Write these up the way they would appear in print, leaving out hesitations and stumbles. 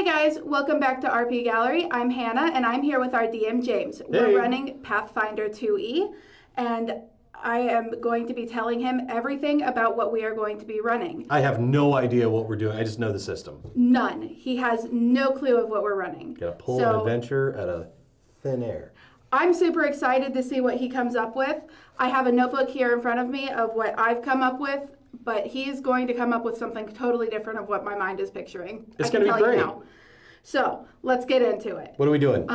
Hey guys, welcome back to RPGallery. I'm Hannah and I'm here with our DM James. Hey. We're running Pathfinder 2E and I am going to be telling him everything about what we are going to be running. I have no idea what we're doing. I just know the system. None. He has no clue of what we're running. Gotta pull an adventure out of thin air. I'm super excited to see what he comes up with. I have a notebook here in front of me of what I've come up with, but he's going to come up with something totally different of what my mind is picturing. It's going to be great. So let's get into it. What are we doing?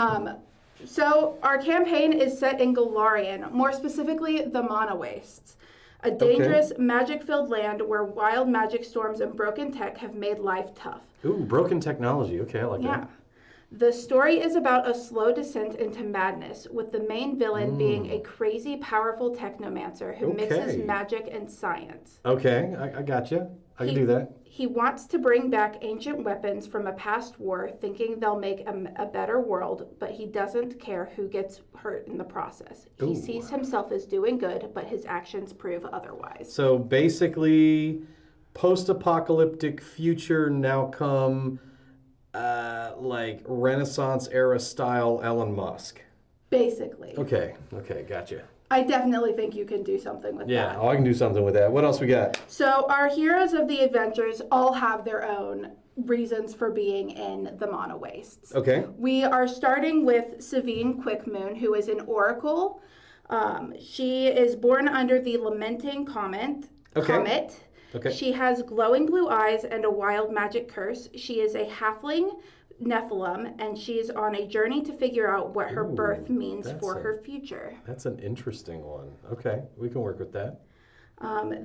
So our campaign is set in Galarian, more specifically the Mana Wastes, a dangerous magic-filled land where wild magic storms and broken tech have made life tough. Ooh, broken technology. Okay, I like that. The story is about a slow descent into madness, with the main villain being a crazy, powerful technomancer who mixes magic and science. Okay, I got you. I can do that. He wants to bring back ancient weapons from a past war, thinking they'll make a better world, but he doesn't care who gets hurt in the process. He sees himself as doing good, but his actions prove otherwise. So basically, post-apocalyptic future now come... like Renaissance era style Elon Musk. Basically. Okay, gotcha. I definitely think you can do something with that. Yeah, I can do something with that. What else we got? So our heroes of the adventures all have their own reasons for being in the Mana Wastes. Okay. We are starting with Savine Quickmoon, who is an oracle. She is born under the Lamenting Comet. Okay. She has glowing blue eyes and a wild magic curse. She is a halfling Nephilim, and she's on a journey to figure out what her birth means for her future. That's an interesting one. Okay, we can work with that.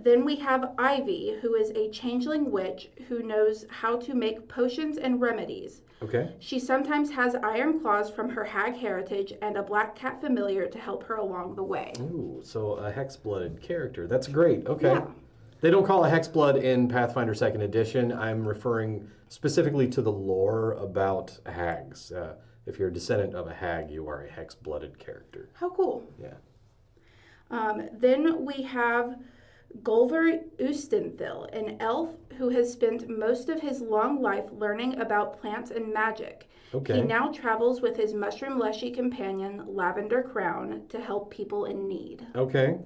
Then we have Ivy, who is a changeling witch who knows how to make potions and remedies. Okay. She sometimes has iron claws from her hag heritage and a black cat familiar to help her along the way. Ooh, so a hex-blooded character. That's great. Okay. Yeah. They don't call it Hexblood in Pathfinder 2nd Edition. I'm referring specifically to the lore about hags. If you're a descendant of a hag, you are a hex-blooded character. How cool. Yeah. Then we have Golver Ustenthil, an elf who has spent most of his long life learning about plants and magic. Okay. He now travels with his mushroom-leshy companion, Lavender Crown, to help people in need. Okay.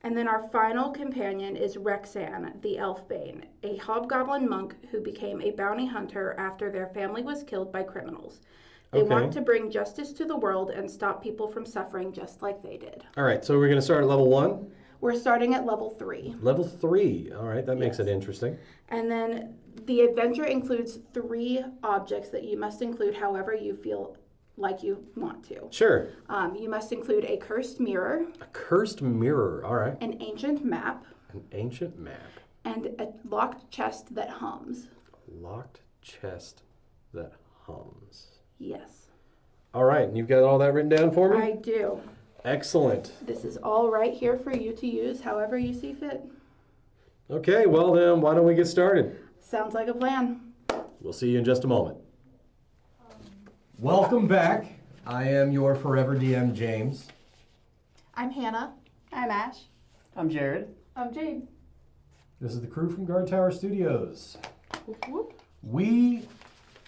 And then our final companion is Rexan, the Elfbane, a hobgoblin monk who became a bounty hunter after their family was killed by criminals. They want to bring justice to the world and stop people from suffering just like they did. All right, so we're going to start at level 1? We're starting at level 3. Level 3. All right, that makes it interesting. And then the adventure includes 3 objects that you must include however you feel like you want to. Sure. You must include a cursed mirror. A cursed mirror, all right. An ancient map. An ancient map. And a locked chest that hums. Locked chest that hums. Yes. All right, and you've got all that written down for me? I do. Excellent. This is all right here for you to use however you see fit. Okay, well then, why don't we get started? Sounds like a plan. We'll see you in just a moment. Welcome back. I am your forever DM, James. I'm Hannah. I'm Ash. I'm Jared. I'm Jade. This is the crew from Guard Tower Studios. Whoop, whoop. We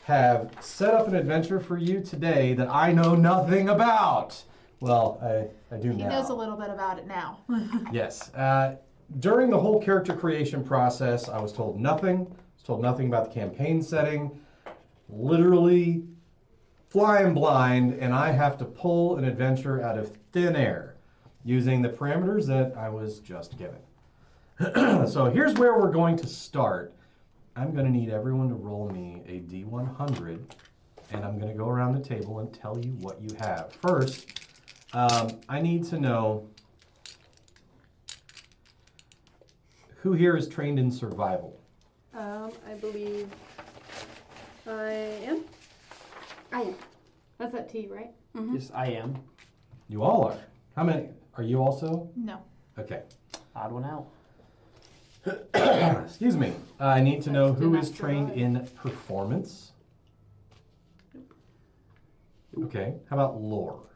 have set up an adventure for you today that I know nothing about. Well, I do now. He knows a little bit about it now. Yes. During the whole character creation process, I was told nothing. I was told nothing about the campaign setting. Literally flying blind, and I have to pull an adventure out of thin air using the parameters that I was just given. So here's where we're going to start. I'm going to need everyone to roll me a D100, and I'm going to go around the table and tell you what you have. First, I need to know who here is trained in survival. I believe I am. I am. That's that T, right? Mm-hmm. Yes, I am. You all are. How many? Are you also? No. Okay. Odd one out. Excuse me. I need to know That's who did is not trained survive. in performance. Okay. How about lore?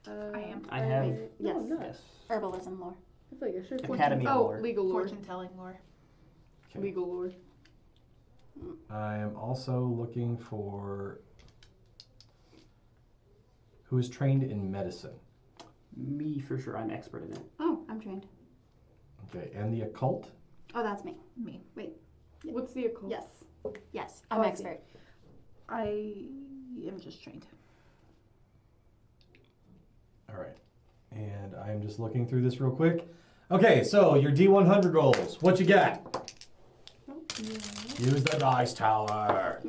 I am. I have. Yes. Oh, Yes. Herbalism lore. I thought you should. Academy Oh, lore. legal lore. Fortune telling lore. Okay. Legal lore. I am also looking for who is trained in medicine. Me for sure. I'm expert in it. Oh, I'm trained. Okay, and the occult. Oh, that's me. Me. Wait. What's the occult? Yes. Yes, I'm I see. expert. I am just trained. All right, and I'm just looking through this real quick. Okay, so your D100 rolls. What you got? Use the dice tower.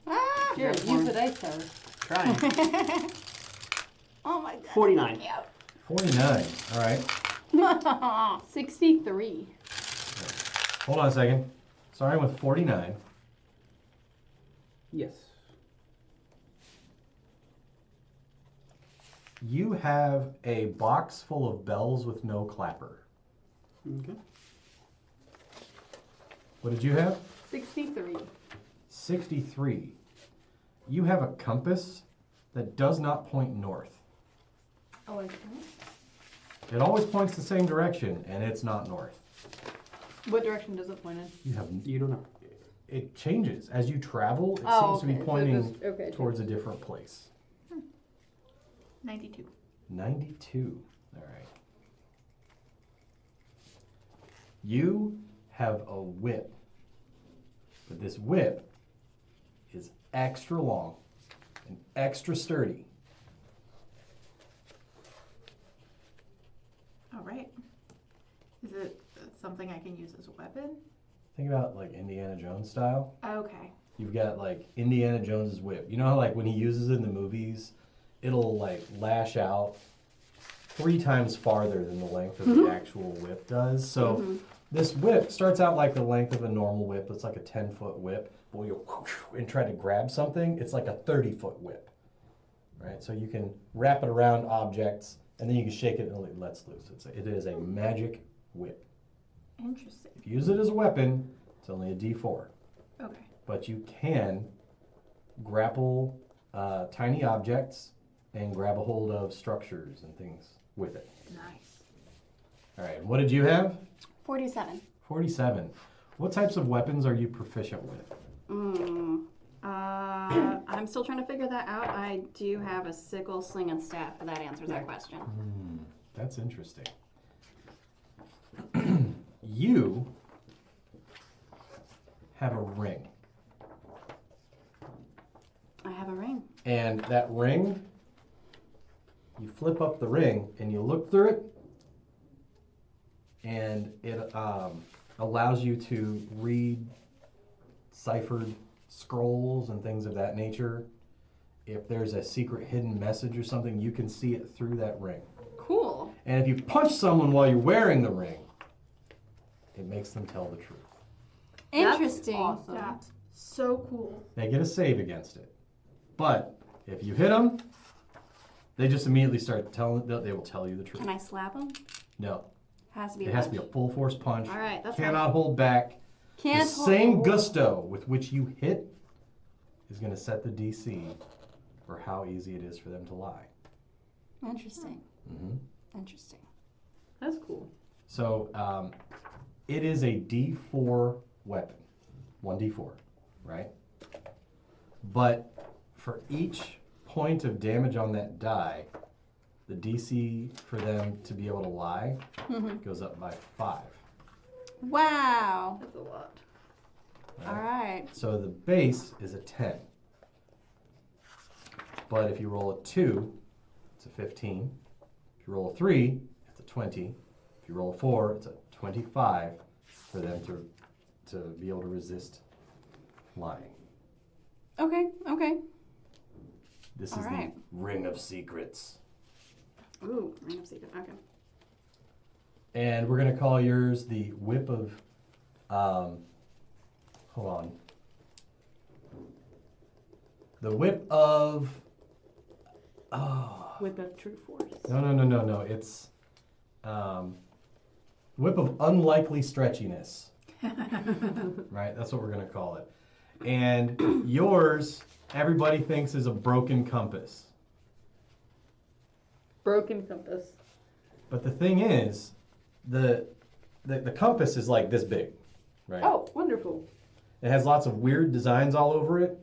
Ah! Jared, Use the dice tower. Trying. Oh my god. 49. 49. All right. 63. Hold on a second. Starting with 49. Yes. You have a box full of bells with no clapper. Okay. What did you have? 63. 63. You have a compass that does not point north. Oh, I can't. It always points the same direction, and it's not north. What direction does it point in? You have You don't know. it changes as you travel. It Oh, seems to be okay, so pointing just- okay, towards a different place. 92. 92. All right. You have a whip, but this whip is extra long and extra sturdy. All right. Is it something I can use as a weapon? Think about like Indiana Jones style. Okay. You've got like Indiana Jones's whip. You know how like when he uses it in the movies, it'll like lash out 3 times farther than the length of the actual whip does. So this whip starts out like the length of a normal whip. It's like a 10-foot whip. But when you and try to grab something, it's like a 30-foot whip. Right? So you can wrap it around objects and then you can shake it and it lets loose. It is a magic whip. Interesting. If you use it as a weapon, it's only a D4. Okay. But you can grapple tiny objects and grab a hold of structures and things with it. Nice. All right, what did you have? 47. 47. What types of weapons are you proficient with? I'm still trying to figure that out. I do have a sickle, sling, and staff, but that answers that question. That's interesting. You have a ring. I have a ring. And that ring, you flip up the ring and you look through it, and it allows you to read ciphered scrolls and things of that nature. If there's a secret hidden message or something, you can see it through that ring. Cool. And if you punch someone while you're wearing the ring, it makes them tell the truth. Interesting. That's awesome. That's so cool. They get a save against it. But if you hit them, they just immediately start telling, they will tell you the truth. Can I slap him? No. Has to be. It has to be a full force punch. All right, that's Cannot hold back. Can't The same hold- gusto with which you hit is going to set the DC for how easy it is for them to lie. Interesting. Mm-hmm. Interesting. That's cool. So it is a D4 weapon. 1D4, right? But for each point of damage on that die, the DC for them to be able to lie goes up by 5. Wow. That's a lot. All right. So the base is a 10. But if you roll a 2, it's a 15. If you roll a 3, it's a 20. If you roll a 4, it's a 25 for them to be able to resist lying. Okay. Okay. This All is right. the Ring of Secrets. Ooh, ring of secret. Okay. And we're going to call yours the Whip of... hold on. The Whip of... Oh. Whip of true force. No. It's Whip of Unlikely Stretchiness. Right? That's what we're going to call it. And yours, everybody thinks is a broken compass. Broken compass. But the thing is, the compass is like this big, right? Oh, wonderful. It has lots of weird designs all over it,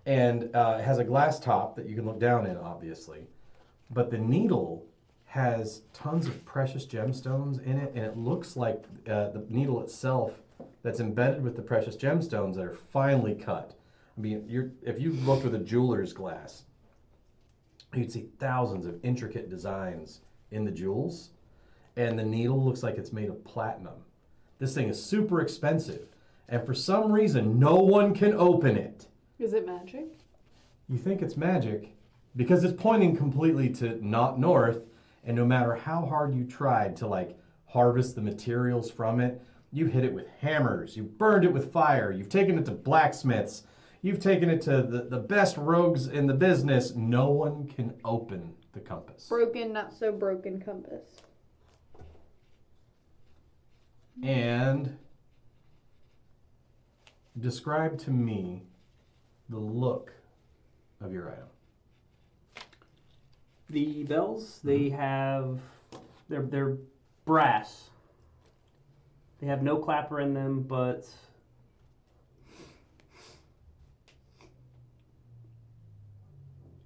and it has a glass top that you can look down in, obviously. But the needle has tons of precious gemstones in it, and it looks like the needle itself that's embedded with the precious gemstones that are finely cut. I mean, if you looked with a jeweler's glass, you'd see thousands of intricate designs in the jewels, and the needle looks like it's made of platinum. This thing is super expensive, and for some reason, no one can open it. Is it magic? You think it's magic because it's pointing completely to not north, and no matter how hard you tried to like harvest the materials from it, you've hit it with hammers, you've burned it with fire, you've taken it to blacksmiths, you've taken it to the best rogues in the business. No one can open the compass. Broken, not so broken compass. And describe to me the look of your item. The bells, they have, they're brass. They have no clapper in them, but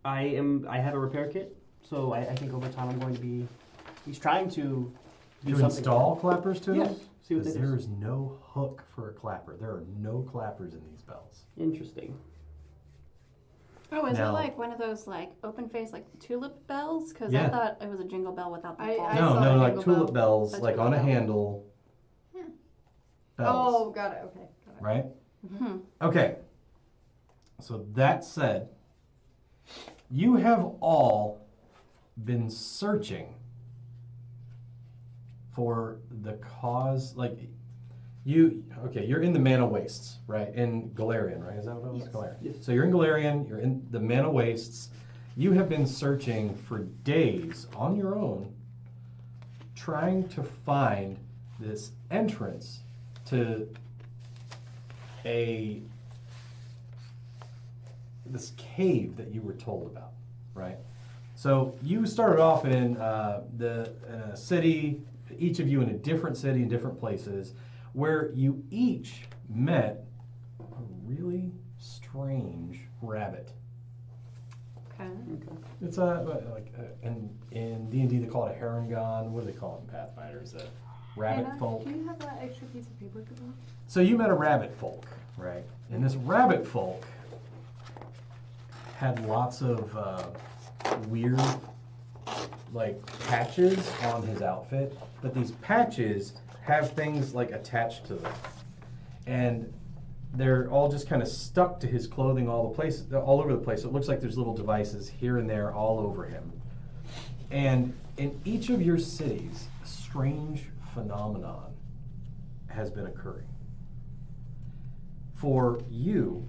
I have a repair kit, so I think over time I'm going to be. He's trying to do To something. install clappers to them? Yes. See what Because they do. there is no hook for a clapper. There are no clappers in these bells. Interesting. Oh, is Now- it like one of those like open face like tulip bells? Because Yeah. I thought it was a jingle bell without the I ball. No, saw no, a like jingle tulip bell. bells, A like tulip on a bell. handle. Bells, Oh, got it. Okay. Got it. right? Hmm. Okay. So that said, you have all been searching for the cause, like you're in the Mana Wastes, right? In Galarian, right? Is that what it was? Yes. Galarian. Yes. So you're in Galarian, you're in the Mana Wastes. You have been searching for days on your own, trying to find this entrance to this cave that you were told about, right? So you started off in a city, each of you in a different city in different places, where you each met a really strange rabbit. Okay. It's in D&D they call it a Harangon. What do they call it in Pathfinder? It's a rabbit Hanna, folk. do you have that extra piece of paper to go? So you met a rabbit folk, right? And this rabbit folk had lots of weird, like, patches on his outfit, but these patches have things like attached to them, and they're all just kind of stuck to his clothing all over the place. So it looks like there's little devices here and there all over him. And in each of your cities, a strange phenomenon has been occurring. For you,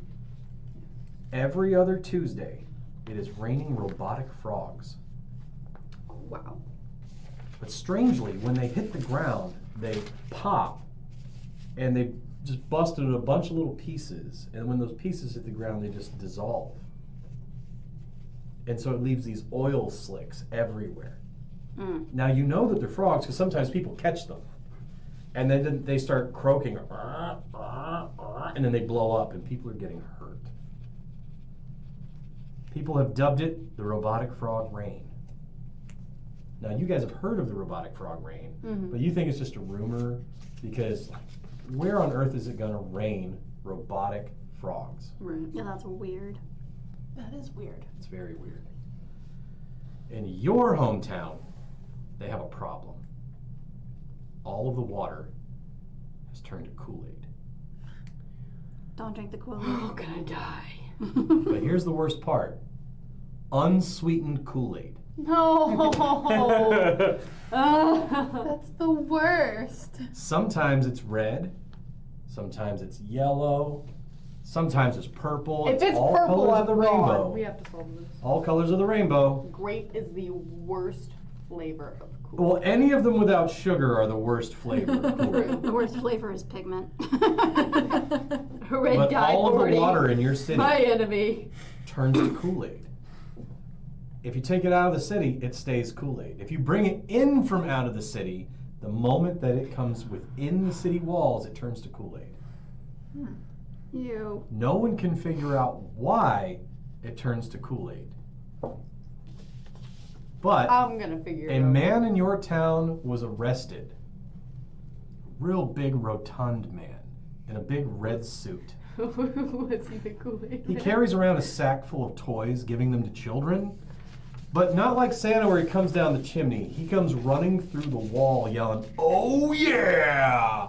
every other Tuesday, it is raining robotic frogs. Wow. But strangely, when they hit the ground, they pop and they just bust into a bunch of little pieces. And when those pieces hit the ground, they just dissolve. And so it leaves these oil slicks everywhere. Mm. Now you know that they're frogs because sometimes people catch them. And then they start croaking, and then they blow up, and people are getting hurt. People have dubbed it the robotic frog rain. Now, you guys have heard of the robotic frog rain, Mhm. but you think it's just a rumor because where on earth is it going to rain robotic frogs? Right. Yeah, that's weird. That is weird. It's very weird. In your hometown, they have a problem. All of the water has turned to Kool-Aid. Don't drink the Kool-Aid. Oh, gonna die. But here's the worst part. Unsweetened Kool-Aid. No. That's the worst. Sometimes it's red, sometimes it's yellow, sometimes it's purple. If it's all purple, colors I'm of the gone. rainbow. We have to solve this. All colors of the rainbow. Grape is the worst flavor of Kool-Aid. Well, any of them without sugar are the worst flavor of Kool-Aid. The worst flavor is pigment. Red But dye all of 40. the water in your city My enemy. turns to Kool-Aid. If you take it out of the city, it stays Kool-Aid. If you bring it in from out of the city, the moment that it comes within the city walls, it turns to Kool-Aid. Ew. No one can figure out why it turns to Kool-Aid. But I'm gonna figure it a out. man in your town was arrested. Real big, rotund man in a big red suit. Was he the Kool-Aid He man? carries around a sack full of toys, giving them to children. But not like Santa where he comes down the chimney. He comes running through the wall yelling, "Oh yeah!"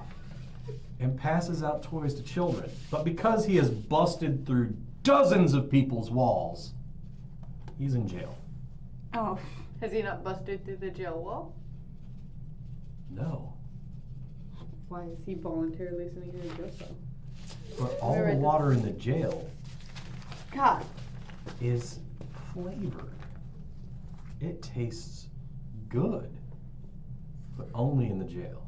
and passes out toys to children. But because he has busted through dozens of people's walls, he's in jail. Oh. Has he not busted through the jail wall? No. Why is he voluntarily sitting here in jail cell? But all Where the it does- water in the jail God. is flavored. It tastes good, but only in the jail.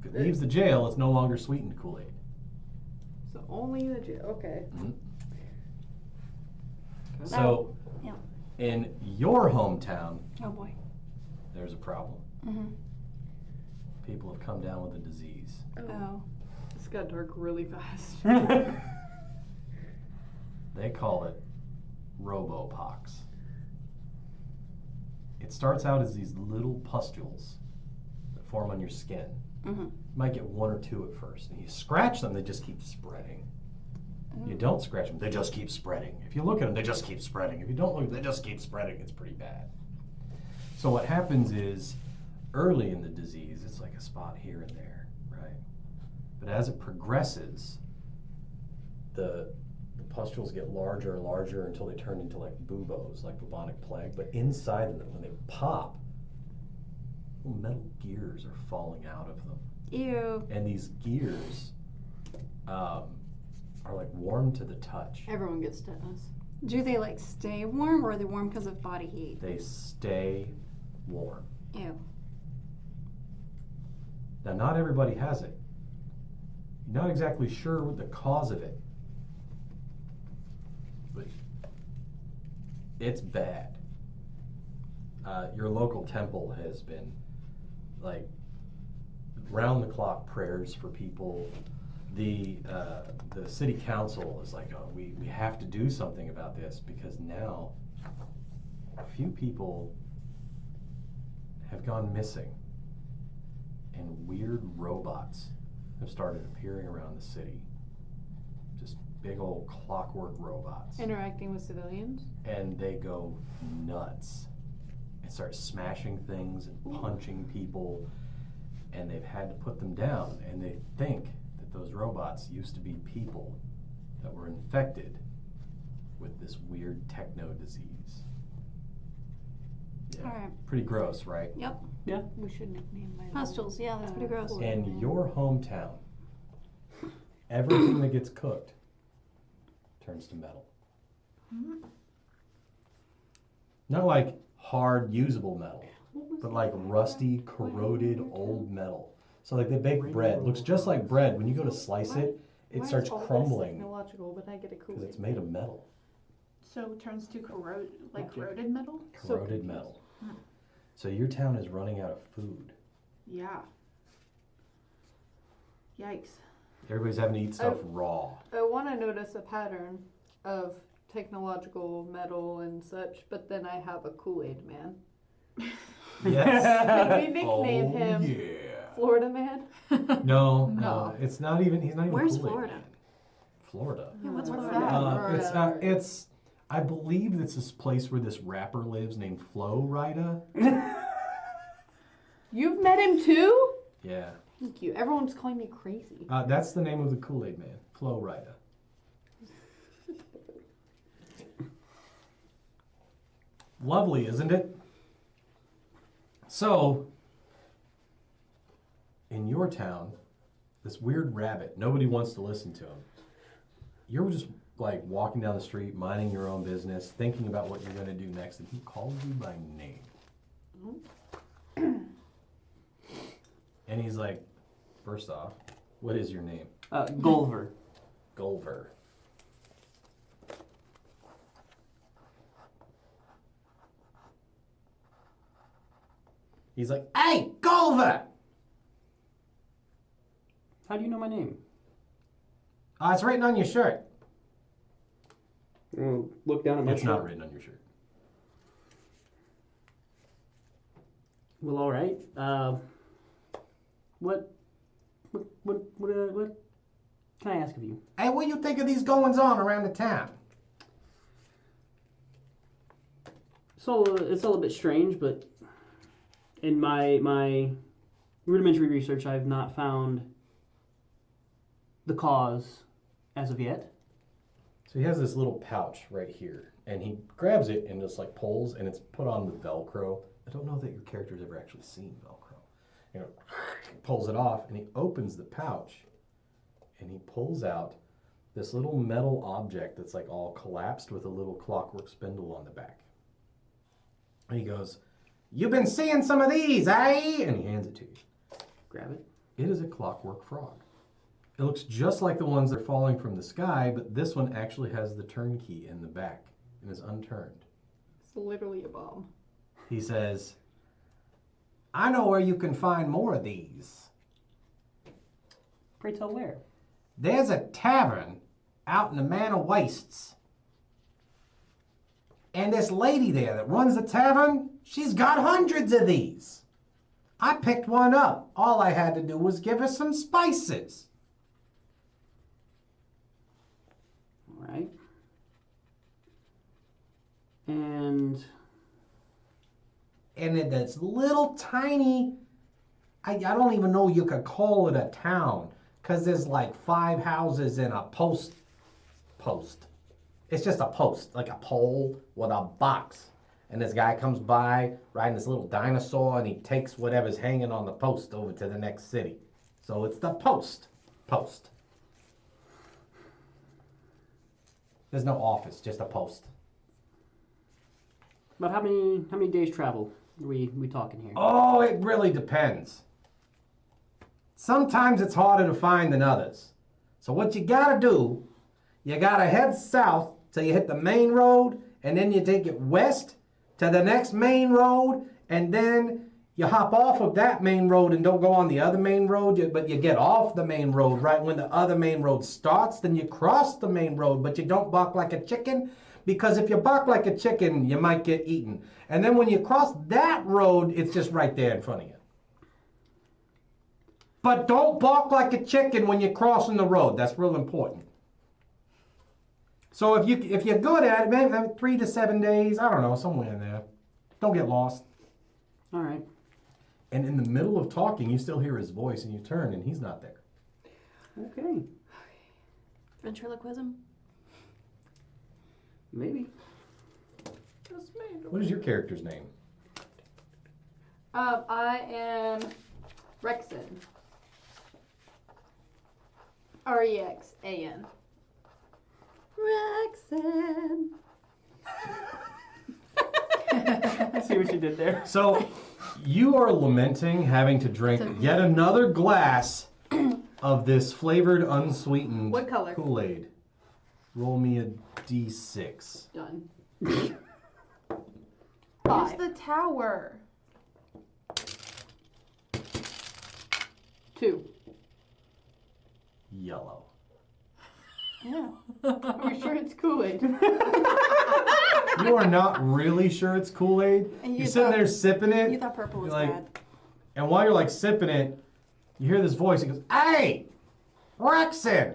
If it leaves the jail, it's no longer sweetened Kool-Aid. So only in the jail. Okay. So, yeah. in your hometown, Oh boy. there's a problem. Mm-hmm. People have come down with a disease. Oh. This got dark really fast. They call it robopox. It starts out as these little pustules that form on your skin. Mm-hmm. You might get one or two at first. And you scratch them, they just keep spreading. You don't scratch them, they just keep spreading. If you look at them, they just keep spreading. If you don't look, they just keep spreading. It's pretty bad. So what happens is, early in the disease, it's like a spot here and there, right? But as it progresses, the pustules get larger and larger until they turn into like buboes, like bubonic plague. But inside of them, when they pop, little metal gears are falling out of them. Ew. And these gears are like warm to the touch. Everyone gets tetanus. Do they like stay warm or are they warm because of body heat? They stay warm. Ew. Now, not everybody has it. You're not exactly sure what the cause of it, but it's bad. Your local temple has been like round-the-clock prayers for people. The city council is like, oh, we have to do something about this because now a few people have gone missing and weird robots have started appearing around the city. Just big old clockwork robots. Interacting with civilians? And they go nuts and start smashing things and punching people, and they've had to put them down, and they think that those robots used to be people that were infected with this weird techno disease. Yeah. Alright. Pretty gross, right? Yep. We should nickname my Pustules, yeah, that's pretty gross. In your hometown, everything that gets cooked turns to metal. Not like hard, usable metal, but like rusty, corroded, old metal. So like they bake bread, looks just like bread. When you go to slice it, it starts crumbling Technological, but I get a cool. because it's made of metal, So it turns to corroded metal? corroded metal. So your town is running out of food. Yeah. Yikes. Everybody's having to eat stuff raw. I want to notice a pattern of technological metal and such, but then I have a Kool-Aid man. Yes. Can we nickname Oh, him yeah. Florida Man? No, it's not even. He's not even. Where's Kool-Aid Florida? Man. Florida. Yeah, what's What's Florida? that? It's. I believe it's this place where this rapper lives named Flo Rida. You've met him too? Yeah. Thank you. Everyone's calling me crazy. That's the name of the Kool-Aid Man, Flo Rida. Lovely, isn't it? So, in your town, this weird rabbit, nobody wants to listen to him. You're just like walking down the street, minding your own business, thinking about what you're going to do next, and he calls you by name. And he's like, first off, what is your name? Gulliver. Gulliver. He's like, hey, Gulliver! How do you know my name? It's written on your shirt. Look down at my It's shirt. not written on your shirt. Well, all right. What can I ask of you? Hey, what do you think of these goings on around the town? So it's all a bit strange, but in my rudimentary research, I've not found the cause as of yet. So he has this little pouch right here, and he grabs it and just like pulls, and it's put on with Velcro. I don't know that your character's ever actually seen Velcro. You know, he pulls it off, and he opens the pouch, and he pulls out this little metal object that's like all collapsed with a little clockwork spindle on the back. And he goes, "You've been seeing some of these, eh?" And he hands it to you. Grab it. It is a clockwork frog. It looks just like the ones that are falling from the sky, but this one actually has the turnkey in the back and is unturned. It's literally a bomb. He says, "I know where you can find more of these. Pray tell where? There's a tavern out in the Manor Wastes. And this lady there that runs the tavern, she's got hundreds of these. I picked one up. All I had to do was give her some spices." All right. And And this little tiny, I don't even know you could call it a town, because there's like 5 houses in a post. It's just a post, like a pole with a box. And this guy comes by riding this little dinosaur, and he takes whatever's hanging on the post over to the next city. So it's the post. There's no office, just a post. about how many days travel are we talking here? Oh, it really depends. Sometimes it's harder to find than others. So what you gotta do, you gotta head south till you hit the main road, and then you take it west to the next main road, and then you hop off of that main road and don't go on the other main road, but you get off the main road right when the other main road starts, then you cross the main road, but you don't bark like a chicken, because if you bark like a chicken, you might get eaten. And then when you cross that road, it's just right there in front of you. But don't bark like a chicken when you're crossing the road. That's real important. So if you're good at it, maybe 3 to 7 days, I don't know, somewhere in there. Don't get lost. All right. And in the middle of talking, you still hear his voice, and you turn, and he's not there. Okay. Ventriloquism? Maybe. Just me. What is your character's name? I am Rexan. Rexan. Rexan. See what you did there. So you are lamenting having to drink yet another glass of this flavored, unsweetened What color? Kool-Aid. Roll me a D6. Done. Where's 5. the tower? 2. Yellow. Yeah. Are we sure it's Kool-Aid? You are not really sure it's Kool-Aid. And You're sitting there sipping it. You thought purple was You're like- bad. And while you're like sipping it, you hear this voice. He goes, "Hey, Rexan!"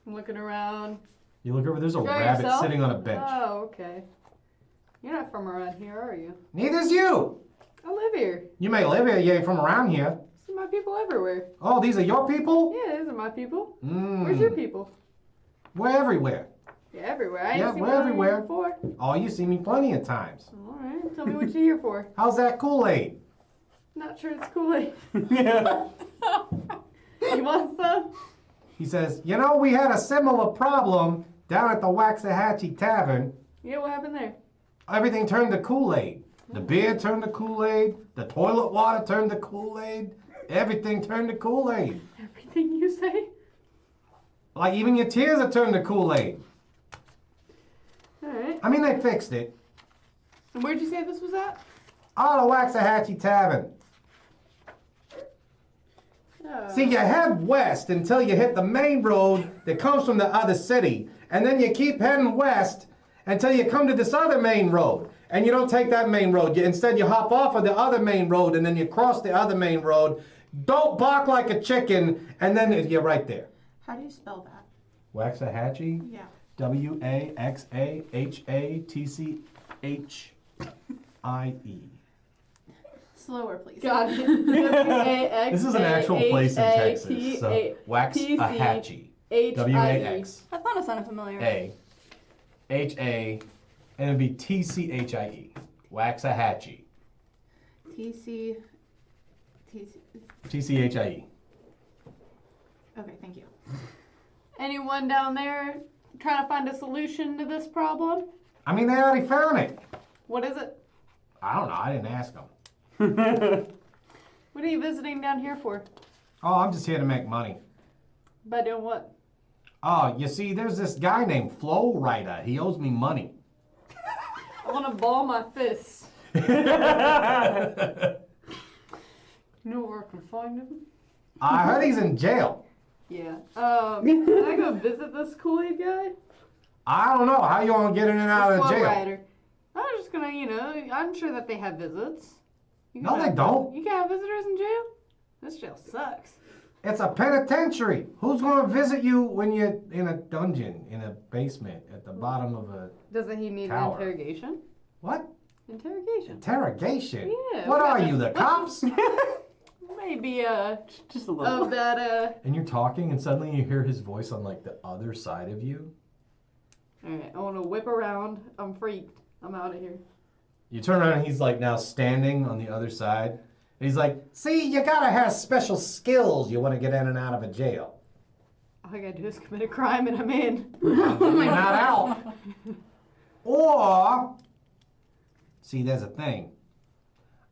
I'm looking around. You look over. There's a Show rabbit yourself. sitting on a bench. Oh, okay. You're not from around here, are you? Neither's you. I live here. You may live here. You ain't from around here. See my people everywhere. Oh, these are your people? Yeah, these are my people. Mm. Where's your people? We're everywhere. Yeah, everywhere. I ain't Yeah, seen we're one of you everywhere. before. Oh, you see me plenty of times. All right, tell me what you're here for. How's that Kool-Aid? Not sure it's Kool-Aid. Yeah. You want some? He says, "You know, we had a similar problem down at the Waxahachie Tavern. Yeah, what happened there? Everything turned to Kool-Aid. The beer turned to Kool-Aid. The toilet water turned to Kool-Aid. Everything turned to Kool-Aid. Everything you say? Like even your tears are turned to Kool-Aid. All right. I mean, they fixed it. And where'd you say this was at? Oh, the Waxahachie Tavern. See, you head west until you hit the main road that comes from the other city. And then you keep heading west until you come to this other main road. And you don't take that main road. Instead, you hop off of the other main road and then you cross the other main road. Don't bark like a chicken, and then you're right there. How do you spell that? Waxahachie? Yeah. Waxahachie. Slower, please. God. W-A-X-A-H-A-T-A-H-I-E. This is an actual place in Texas. So Waxahachie. W-A-X. I thought it sounded familiar. A-H-A, and it'd be T-C-H-I-E. Waxahachie. T-C... T-C-H-I-E. Okay, thank you. Anyone down there trying to find a solution to this problem? I mean, they already found it. What is it? I don't know. I didn't ask them. What are you visiting down here for? Oh, I'm just here to make money. By doing what? Oh, you see, there's this guy named Flow Rider. He owes me money. I want to ball my fists. You know where I can find him? I heard he's in jail. Yeah. Can I go visit this Kool-Aid guy? I don't know. How you want to get in and out of Flow jail? Rider. I'm just gonna, I'm sure that they have visits. No, they don't. You can have visitors in jail? This jail sucks. It's a penitentiary. Who's going to visit you when you're in a dungeon, in a basement, at the bottom of a... Doesn't he need Tower. an interrogation? What? Interrogation. Interrogation? Yeah, What we are got- you, the cops? Maybe, Just a little. of that, And you're talking, and suddenly you hear his voice on, like, the other side of you. Alright, I want to whip around. I'm freaked. I'm out of here. You turn around, and he's, like, now standing on the other side. And he's like, see, you gotta have special skills you want to get in and out of a jail. All I gotta do is commit a crime and I'm in. You're not out. Or, see, there's a thing.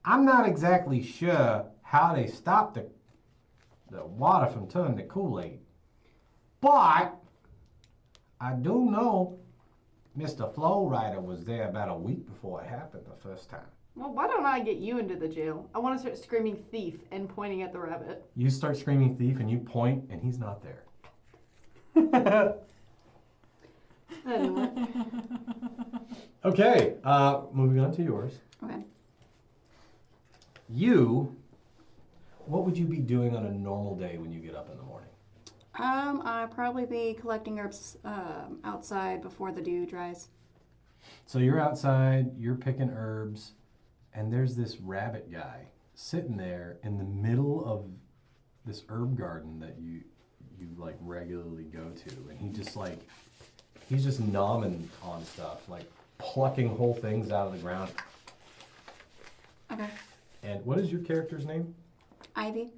I'm not exactly sure how they stopped the water from turning to Kool-Aid. But I do know Mr. Flow Rider was there about a week before it happened the first time. Well, why don't I get you into the jail? I want to start screaming thief and pointing at the rabbit. You start screaming thief and you point and he's not there. Anyway. Okay, moving on to yours. Okay. What would you be doing on a normal day when you get up in the morning? I'd probably be collecting herbs outside before the dew dries. So you're outside, you're picking herbs, and there's this rabbit guy sitting there in the middle of this herb garden that you like regularly go to, and he's just nomming on stuff, like plucking whole things out of the ground. Okay. And what is your character's name? Ivy.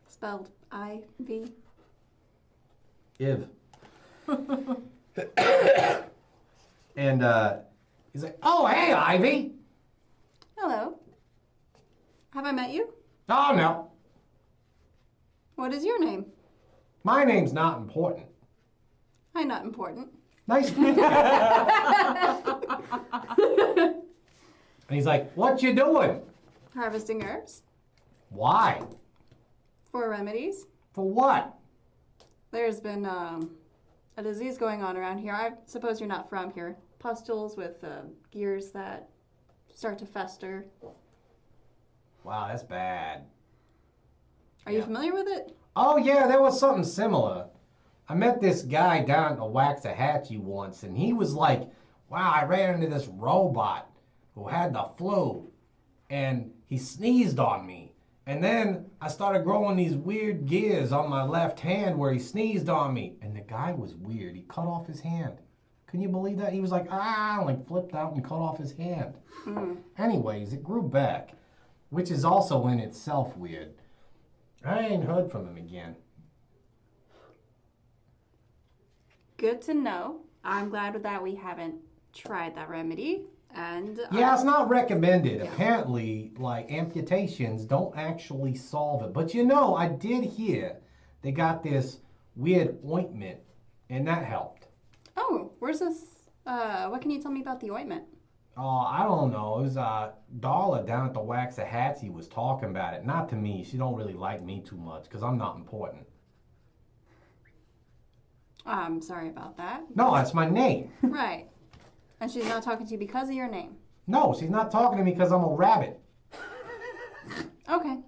Spelled I-V. Iv. And he's like, oh, hey, Ivy. Hello. Have I met you? Oh, no. What is your name? My name's not important. I'm not important. Nice to meet you. And he's like, what you doing? Harvesting herbs Why? for remedies. For what? There's been a disease going on around here. I suppose you're not from here. Pustules with gears that start to fester. Wow, that's bad. Are you familiar with it? Oh, yeah, there was something similar. I met this guy down at the Waxahachie once, and he was like, wow, I ran into this robot who had the flu, and he sneezed on me. And then I started growing these weird gears on my left hand where he sneezed on me. And the guy was weird. He cut off his hand. Can you believe that? He was like, like flipped out and cut off his hand. Anyways, it grew back, which is also in itself weird. I ain't heard from him again. Good to know. I'm glad that we haven't tried that remedy. And Yeah, it's not recommended. Apparently, like, amputations don't actually solve it. But I did hear they got this weird ointment, and that helped. Oh, where's this? What can you tell me about the ointment? Oh, I don't know. It was Darla down at the Waxahachie was talking about it. Not to me. She don't really like me too much because I'm not important. I'm sorry about that. No, that's my name. Right. And she's not talking to you because of your name. No, she's not talking to me because I'm a rabbit. Okay.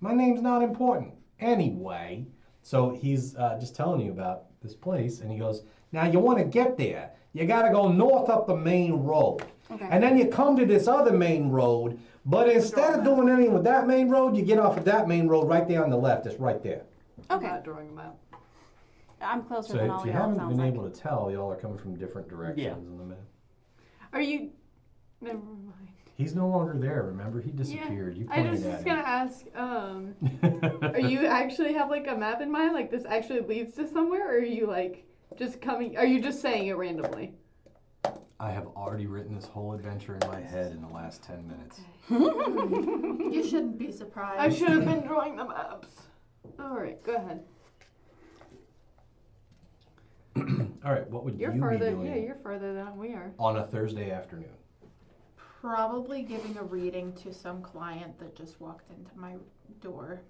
My name's not important. Anyway, so he's just telling you about this place, and he goes, now you want to get there, you got to go north up the main road. Okay. And then you come to this other main road, but instead of doing anything with that main road, you get off of that main road right there on the left. It's right there. Okay. I'm not drawing a map. I'm closer So than all if you y'all, it haven't sounds been like. able to tell, y'all are coming from different directions in the map. Are you? Never mind. He's no longer there, remember? He disappeared. You I pointed was at just him. gonna ask. Are you actually have like a map in mind? Like this actually leads to somewhere, or are you like just coming? Are you just saying it randomly? I have already written this whole adventure in my head in the last 10 minutes. You shouldn't be I surprised. should have been drawing the maps. All right, go ahead. All right, what would You're you farther. be doing Yeah, you're farther than we are. on a Thursday afternoon? Probably giving a reading to some client that just walked into my door.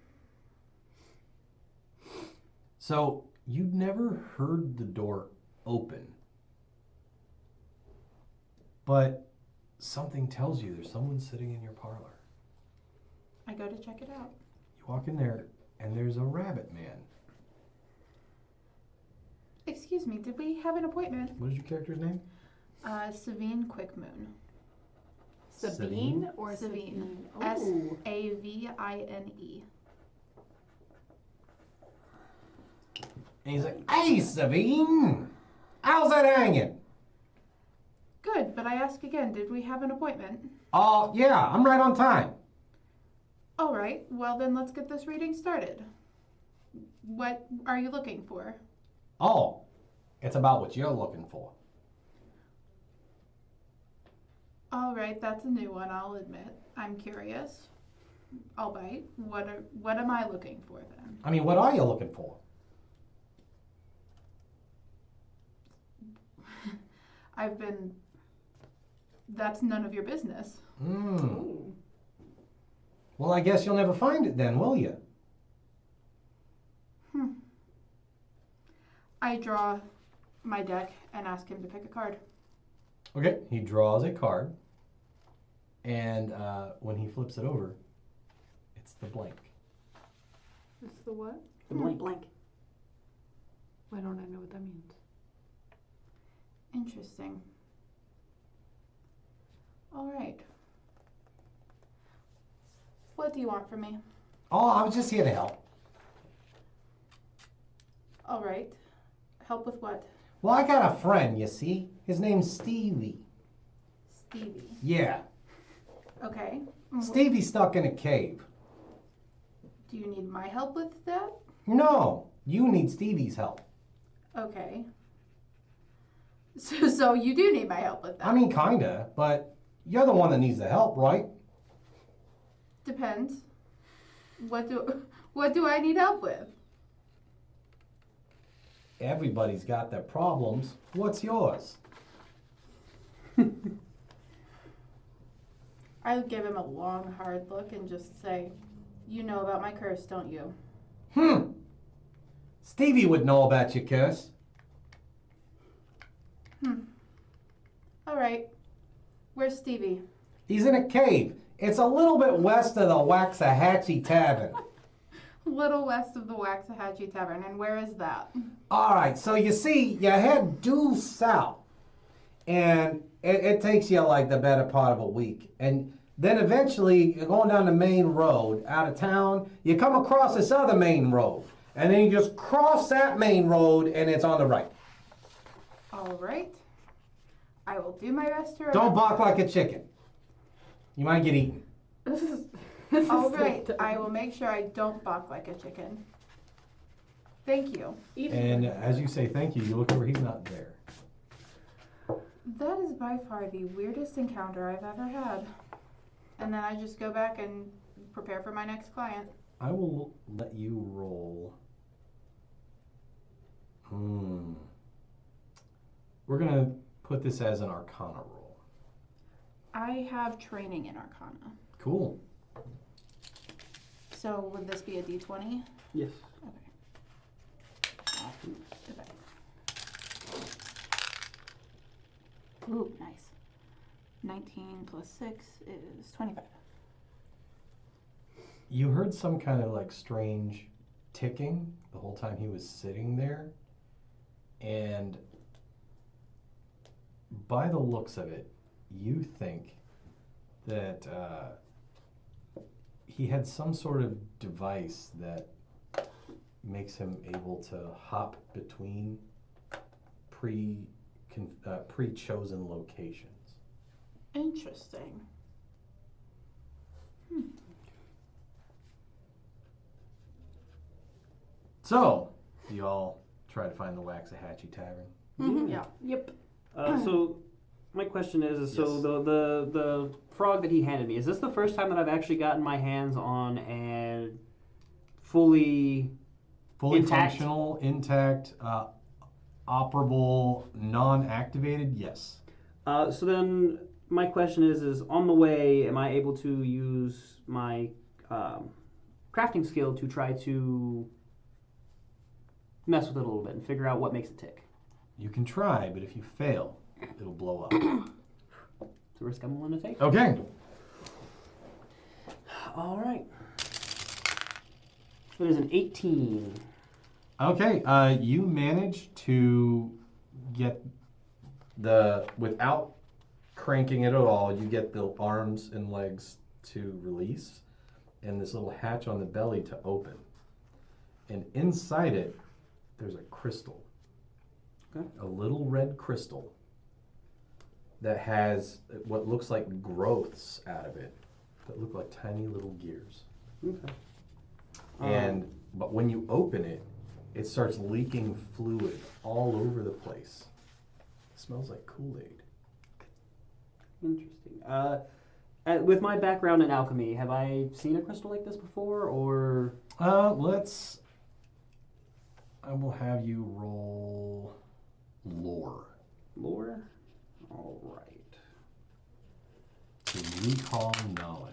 So you'd never heard the door open, but something tells you there's someone sitting in your parlor. I go to check it out. You walk in there, and there's a rabbit man. Excuse me, did we have an appointment? What is your character's name? Savine Quickmoon. Sabine or Savine. Oh. Savine. And he's like, hey, Sabine! How's that hanging? Good, but I ask again, did we have an appointment? Yeah, I'm right on time. All right, well then let's get this reading started. What are you looking for? Oh, it's about what you're looking for. All right, that's a new one, I'll admit. I'm curious. I'll bite. What am I looking for then? I mean, what are you looking for? That's none of your business. Ooh. Well, I guess you'll never find it then, will you? I draw my deck and ask him to pick a card. Okay, he draws a card, and when he flips it over, it's the blank. It's the what? The blank. Blank. Why don't I know what that means? Interesting. All right. What do you want from me? Oh, I was just here to help. All right. Help with what? Well, I got a friend, you see. His name's Stevie. Stevie. Yeah. Okay. Stevie's stuck in a cave. Do you need my help with that? No, you need Stevie's help. Okay. So you do need my help with that. I mean, kinda, but you're the one that needs the help, right? Depends. What do I need help with? Everybody's got their problems. What's yours? I would give him a long, hard look and just say, you know about my curse, don't you? Stevie would know about your curse. All right. Where's Stevie? He's in a cave. It's a little bit west of the Waxahachie Tavern. A little west of the Waxahachie Tavern. And where is that? All right, so you see, you head due south, and it takes you like the better part of a week. And then eventually, you're going down the main road out of town, you come across this other main road. And then you just cross that main road, and it's on the right. All right. I will do my best to remember. Don't bark like a chicken. You might get eaten. This is All right. I will make sure I don't bark like a chicken. Thank you. And as you say thank you, you look over, he's not there. That is by far the weirdest encounter I've ever had. And then I just go back and prepare for my next client. I will let you roll. We're going to put this as an Arcana roll. I have training in Arcana. Cool. So would this be a D20? Yes. Okay. Ooh, nice. 19 plus 6 is 25. You heard some kind of like strange ticking the whole time he was sitting there. And by the looks of it, you think that he had some sort of device that makes him able to hop between pre-chosen locations. Interesting. So, you all try to find the Waxahachie Tavern. Mhm. Yeah. Yep. So my question is so Yes. the frog that he handed me, is this the first time that I've actually gotten my hands on a fully intact? Functional, intact, operable, non-activated? Yes. So then my question is on the way, am I able to use my crafting skill to try to mess with it a little bit and figure out what makes it tick? You can try, but if you fail, it'll blow up. It's a risk I'm willing to take. Okay. All right. It is an 18. Okay, you managed to get without cranking it at all, you get the arms and legs to release and this little hatch on the belly to open. And inside it, there's a crystal. Okay. A little red crystal that has what looks like growths out of it that look like tiny little gears. Okay. But when you open it, it starts leaking fluid all over the place. It smells like Kool-Aid. Interesting. With my background in alchemy, have I seen a crystal like this before, or? I will have you roll lore Lore? All right. to recall knowledge.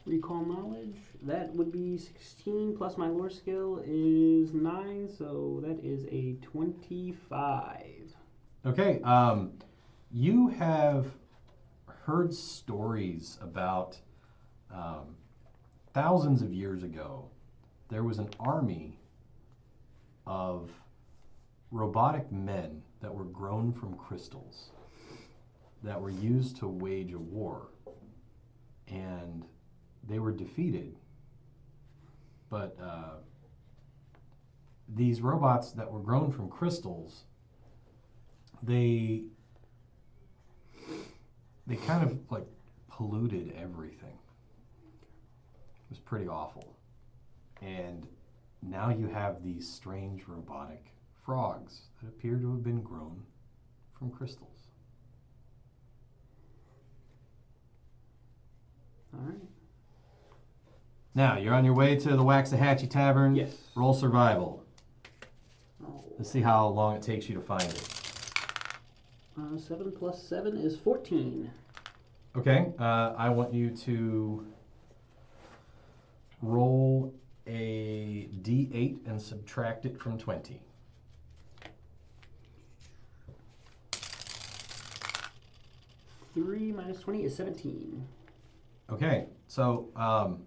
Recall knowledge. That would be 16 plus my lore skill is 9, so that is a 25. Okay, you have heard stories about thousands of years ago, there was an army of robotic men that were grown from crystals that were used to wage a war. And they were defeated. But these robots that were grown from crystals, they kind of like polluted everything. It was pretty awful. And now you have these strange robotic frogs that appear to have been grown from crystals. All right. Now, you're on your way to the Waxahachie Tavern. Yes. Roll survival. Oh. Let's see how long it takes you to find it. 7 plus 7 is 14. Okay, I want you to roll a d8 and subtract it from 20. Three minus 20 is 17. Okay, so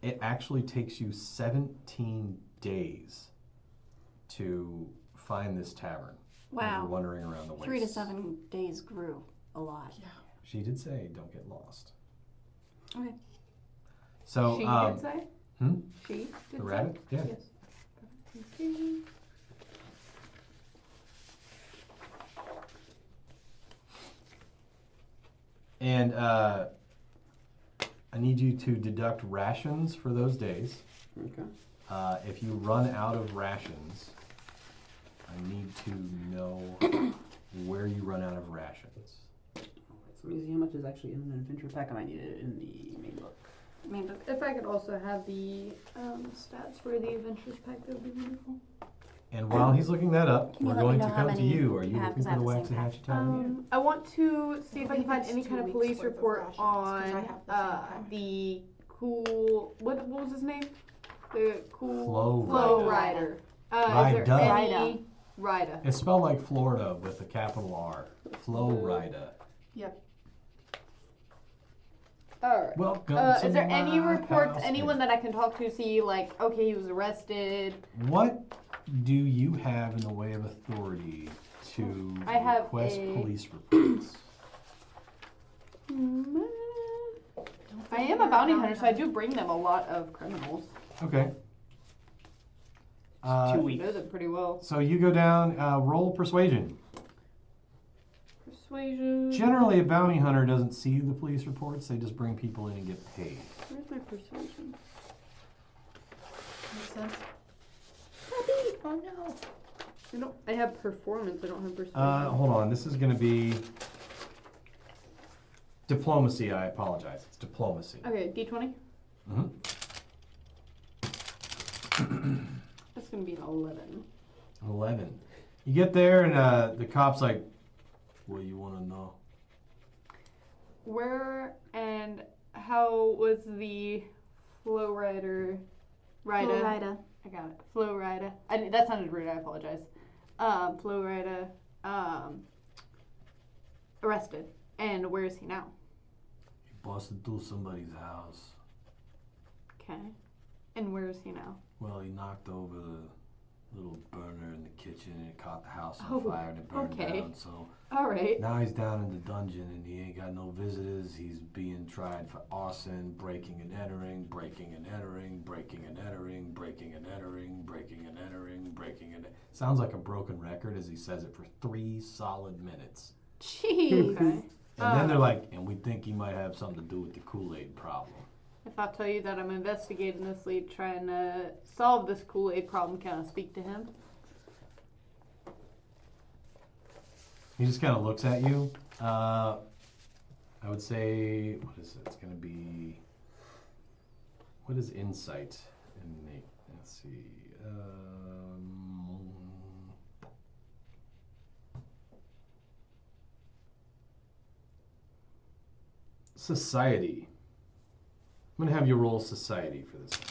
it actually takes you 17 days to find this tavern. As Wow. you're wandering around the wastes. 3 to 7 days grew a lot. Yeah. She did say, "Don't get lost." Okay. So, She did say? hmm? She did The say? rabbit? Yeah. Yes. Okay. And I need you to deduct rations for those days. Okay. If you run out of rations, I need to know where you run out of rations. Okay, so let me see how much is actually in an adventure pack. I might need it in the main book. Main book. If I could also have the stats for the adventures pack, that would be wonderful. And while he's looking that up, Can you we're let me going know to how come to many you. Are you you have, looking 'cause I for the have the same Waxahachie Tavern? I want to see if I can think find it's any 2 kind of weeks police worth of report rations, 'cause I on have the same pack. the cool. What was his name? The cool Flow Rider. Rider. Is there any Rider? It's spelled like Florida with a capital R. Flow Rida. Alright. Welcome to Is there any my reports, house. anyone that I can talk to, see, like, okay, he was arrested? What do you have in the way of authority to I have request a- police reports? I am a bounty hunter, so I do bring them a lot of criminals. Okay. 2 I weeks. know them pretty well. So you go down, roll persuasion. Persuasion. Generally, a bounty hunter doesn't see the police reports. They just bring people in and get paid. Where's my persuasion? Makes sense. Oh no. I have performance, I don't have persuasion. Hold on. This is going to be diplomacy. I apologize. It's diplomacy. Okay, D20. Mhm. That's gonna be an 11. 11. You get there, and the cop's like, "What do you want to know?" Where and how was the Flow Rider? Florida. I got it. Flow Rider. That sounded rude. I apologize. Flow Rider. Arrested. And where is he now? He busted through somebody's house. Okay. And where is he now? Well, he knocked over the little burner in the kitchen, and it caught the house on Oh, fire, and it burned okay. down. So All right. now he's down in the dungeon, and he ain't got no visitors. He's being tried for arson, breaking and entering, breaking and entering, breaking and entering, breaking and entering, breaking and entering, breaking and. Sounds like a broken record as he says it for 3 solid minutes. Jeez. Okay. And then they're like, and we think he might have something to do with the Kool-Aid problem. If I tell you that I'm investigating this lead, trying to solve this Kool-Aid problem, can I speak to him? He just kind of looks at you. I would say, what is it? It's going to be, what is insight? Innate. Let's see. Society. I'm going to have you roll society for this one.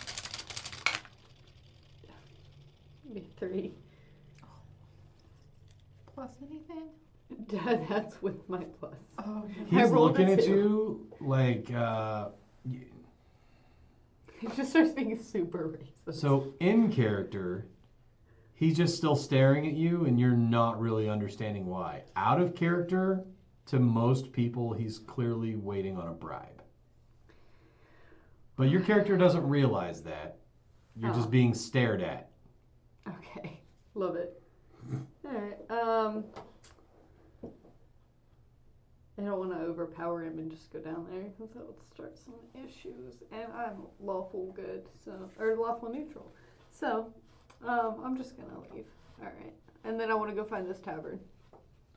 Maybe 3. Plus anything? That's with my plus. Oh, I He's rolled a looking at 2. you like, It just starts being super racist. so in character, he's just still staring at you and you're not really understanding why. Out of character, to most people, he's clearly waiting on a bribe. But your character doesn't realize that. You're just being stared at. Okay. Love it. Alright. I don't want to overpower him and just go down there because that would start some issues. And I'm lawful good, or lawful neutral. So, I'm just gonna leave. Alright. And then I want to go find this tavern.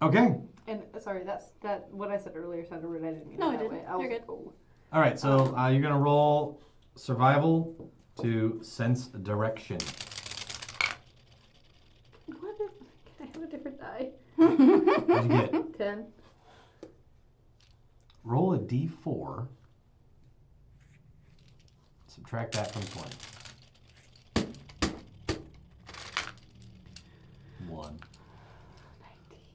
Okay. And sorry, that what I said earlier sounded rude. I didn't mean No, it it that didn't. way. You're good. Oh. All right, so you're going to roll survival to sense direction. What if, can I have a different die? What'd you get? 10. Roll a d4. Subtract that from 20. 1.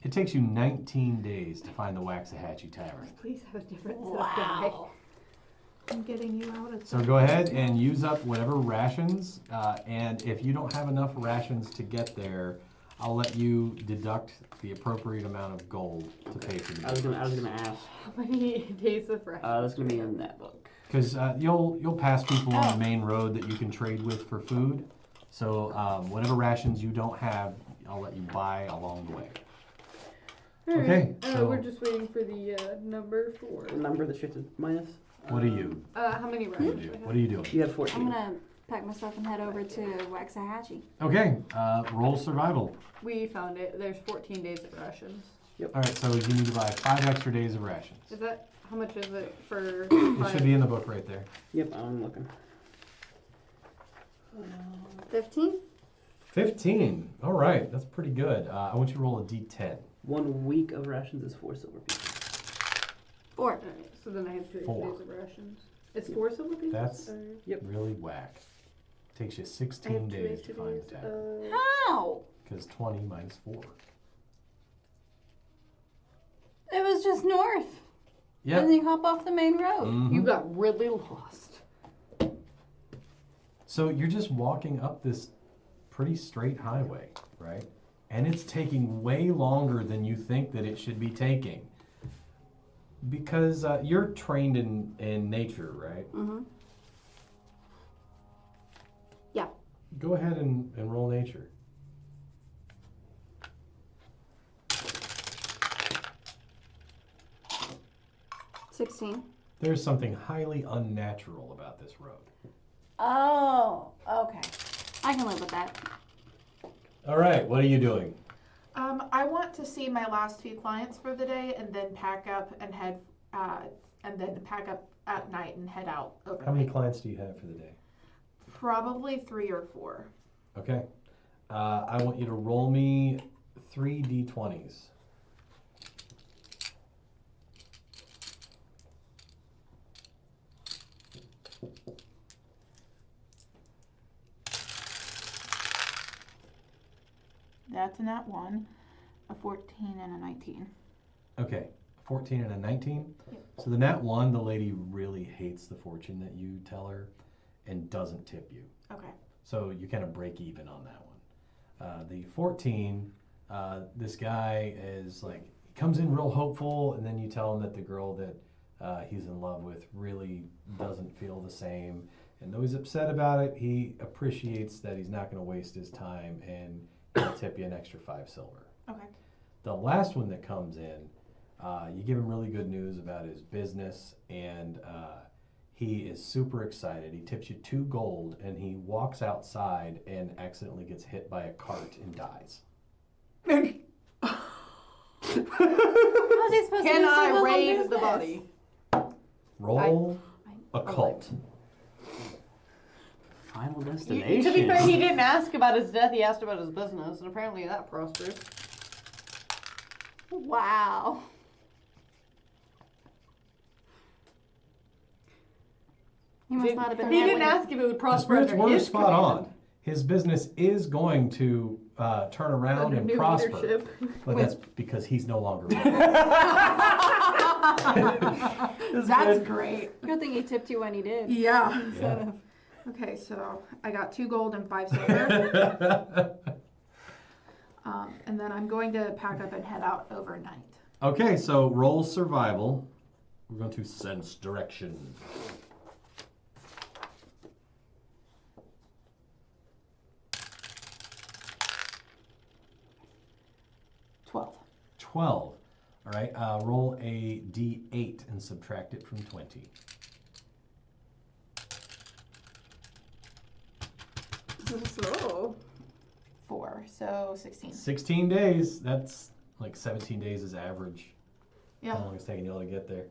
It takes you 19 days to find the Waxahachie Tavern. Please have a different set of die. I'm getting you out of So go ahead and use up whatever rations, and if you don't have enough rations to get there, I'll let you deduct the appropriate amount of gold to pay for the I was gonna ask. How many days of rest? That's gonna be in that book. Because you'll pass people on the main road that you can trade with for food. So whatever rations you don't have, I'll let you buy along the way. Alright, Okay, so- we're just waiting for the number for. The number that shifted minus. What are you? How many What do you rounds? do? do I have? What are you doing? You have 14. I'm gonna pack my stuff and head over to Waxahachie. Okay, roll survival. We found it. There's 14 days of rations. All right, so you need to buy 5 extra days of rations. Is that how much is it for? It should be in the book right there. Yep, I'm looking. 15? 15. All right, that's pretty good. I want you to roll a d10. 1 week of rations is 4 silver pieces. 4. Alright, so then I have 2 4. days of rations. It's 4 silver pieces? That's Or- really whack. Takes you I 16 have 2 days days, to 2 find a days. tavern. How? Because 20 minus 4. It was just north. Yep. And then you hop off the main road. Mhm. You got really lost. So you're just walking up this pretty straight highway, right? And it's taking way longer than you think that it should be taking. Because you're trained in nature, right? Mm-hmm. Yeah. Go ahead and roll nature. 16. There's something highly unnatural about this road. Oh, okay. I can live with that. All right, what are you doing? I want to see my last few clients for the day, and then pack up and head, pack up at night and head out overnight. How many clients do you have for the day? Probably 3 or 4. Okay. I want you to roll me 3 d20s. That's a nat 1, a 14, and a 19. Okay, 14 and a 19. Yep. So the nat 1, the lady really hates the fortune that you tell her and doesn't tip you. Okay. So you kind of break even on that one. The 14, this guy is like, he comes in real hopeful, and then you tell him that the girl that he's in love with really doesn't feel the same. And though he's upset about it, he appreciates that he's not going to waste his time, and he'll tip you an extra 5 silver. Okay. The last one that comes in, you give him really good news about his business, and he is super excited. He tips you 2 gold, and he walks outside and accidentally gets hit by a cart and dies. How's he supposed Can to do so I well in raid the business? body? Roll occult. Final To destination. be fair, he didn't ask about his death, he asked about his business, and apparently that prospered. Wow. He must not have been He there didn't when ask if it would The prosper spirits under were his spot command. on. His business is going to turn around Under and new prosper, leadership. but that's because he's no longer. That's great. Good thing he tipped you when he did. Yeah. Instead of Okay, so I got 2 gold and 5 silver. And then I'm going to pack up and head out overnight. Okay, so roll survival. We're going to sense direction. $12. 12. All right, roll a d8 and subtract it from 20. slow. 4, so 16. 16 days. That's like 17 days is average. Yeah. How long it's taking y'all to get there.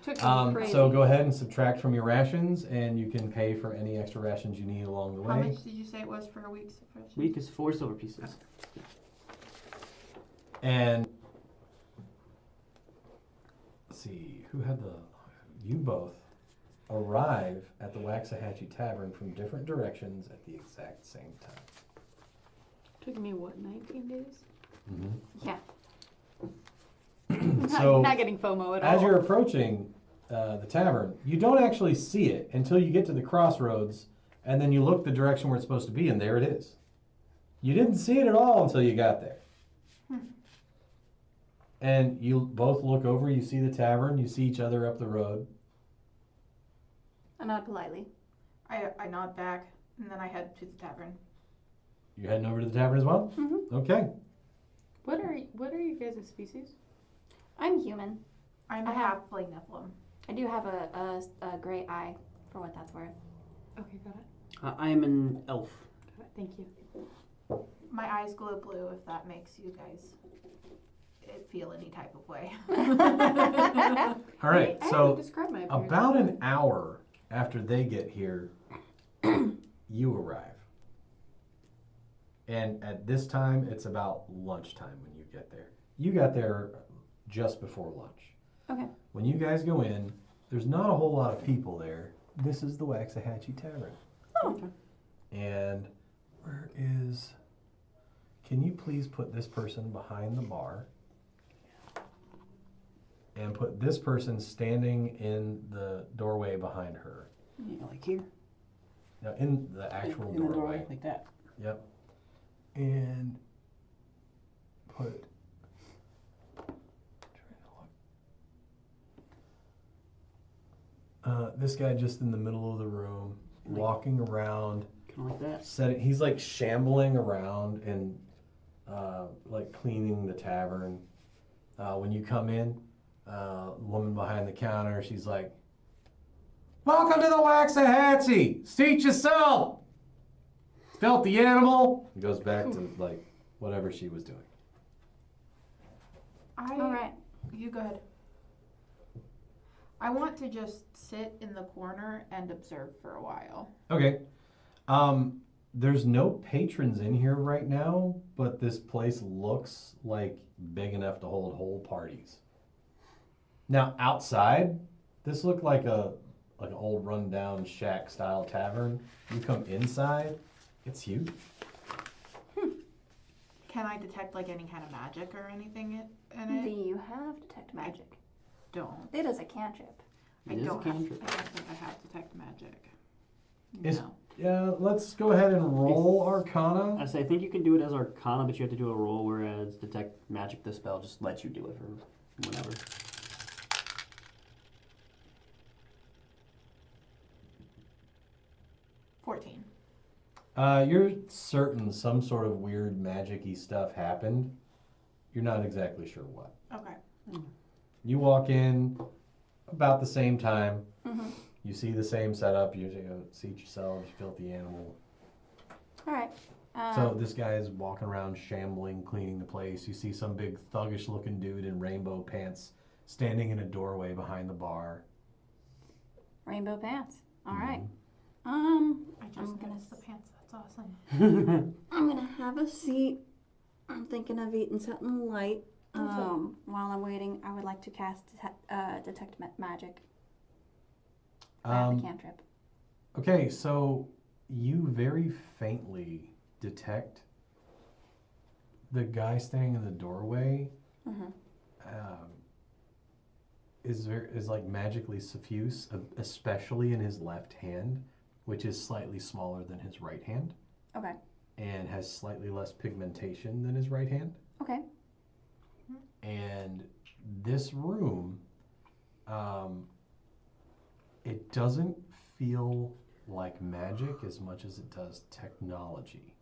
Took him crazy. So go ahead and subtract from your rations, and you can pay for any extra rations you need along the way. How much did you say it was for a week's subscription? Week is 4 silver pieces. And let's see, who had the? You both arrive at the Waxahachie Tavern from different directions at the exact same time. Took me, what, 19 days? Yeah. So not getting FOMO at all. as you're approaching the tavern, you don't actually see it until you get to the crossroads, and then you look the direction where it's supposed to be, and there it is. You didn't see it at all until you got there. And you both look over, you see the tavern, you see each other up the road. I nod politely. I nod back, and then I head to the tavern. You heading over to the tavern as well? Mm-hmm. Okay. What are you guys' species? I'm human. I'm I a have- halfling Nephilim. I do have a gray eye, for what that's worth. Okay, got it. I am an elf. Got it. Thank you. My eyes glow blue, if that makes you guys feel any type of way. All right, I so haven't described my appearance. about an hour after they get here, you arrive. And at this time, it's about lunchtime when you get there. You got there just before lunch. Okay. When you guys go in, there's not a whole lot of people there. This is the Waxahachie Tavern. Oh. Okay. And where is... Can you please put this person behind the bar? And put this person standing in the doorway behind her. Yeah, like here. Now, in the actual in the doorway. like that. Yep. And put... this guy just in the middle of the room, walking around. Kind of like that. He's like shambling around and like cleaning the tavern. When you come in, woman behind the counter, she's like, "Welcome to the Waxahachie! Seat yourself! Filthy animal!" He goes back to like whatever she was doing. All right. You go ahead. I want to just sit in the corner and observe for a while. Okay. There's no patrons in here right now, but this place looks like big enough to hold whole parties. Now outside, this looked like an old rundown shack style tavern. You come inside, it's huge. Can I detect like any kind of magic or anything in Do it? you have detect magic? Don't. It is a cantrip. I It is a don't have. cantrip. I don't think I have detect magic. Is- No. Yeah, let's go ahead and roll Arcana. I say I think you can do it as Arcana, but you have to do a roll. Whereas Detect Magic, the spell just lets you do it for whenever. $14. You're certain some sort of weird magic-y stuff happened. You're not exactly sure what. Okay. You walk in about the same time. Mm-hmm. You see the same setup. You seat yourselves, filthy animal. All right. So this guy is walking around shambling, cleaning the place. You see some big thuggish looking dude in rainbow pants standing in a doorway behind the bar. Rainbow pants. All right. I just I'm gonna noticed the pants. That's awesome. I'm gonna have a seat. I'm thinking of eating something light. While I'm waiting, I would like to cast detect magic. I have the cantrip. Okay, so you very faintly detect the guy standing in the doorway is like magically suffuse, especially in his left hand, which is slightly smaller than his right hand. Okay. And has slightly less pigmentation than his right hand. Okay. And this room, it doesn't feel like magic as much as it does technology.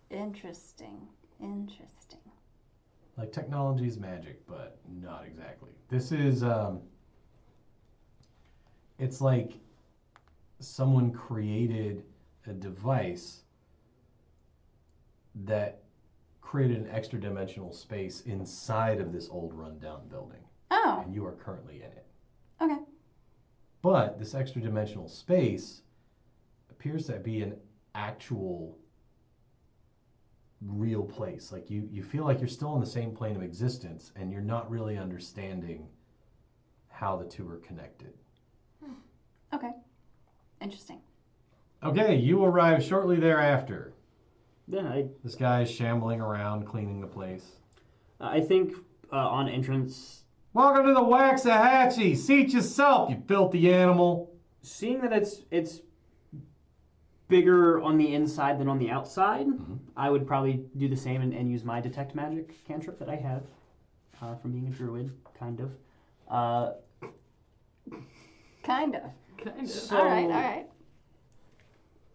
Interesting. Like technology is magic, but not exactly. This is, it's like someone created a device that created an extra dimensional space inside of this old rundown building. Oh. And you are currently in it. Okay. But this extra dimensional space appears to be an actual real place. Like you feel like you're still on the same plane of existence and you're not really understanding how the two are connected. Okay. Interesting. Okay, you arrive shortly thereafter. Yeah, This guy is shambling around cleaning the place. I think on entrance, Welcome to the Waxahachie! Seat yourself, you filthy animal! seeing that it's bigger on the inside than on the outside, I would probably do the same and use my Detect Magic cantrip that I have from being a druid, kind of. Kind of. So, All right.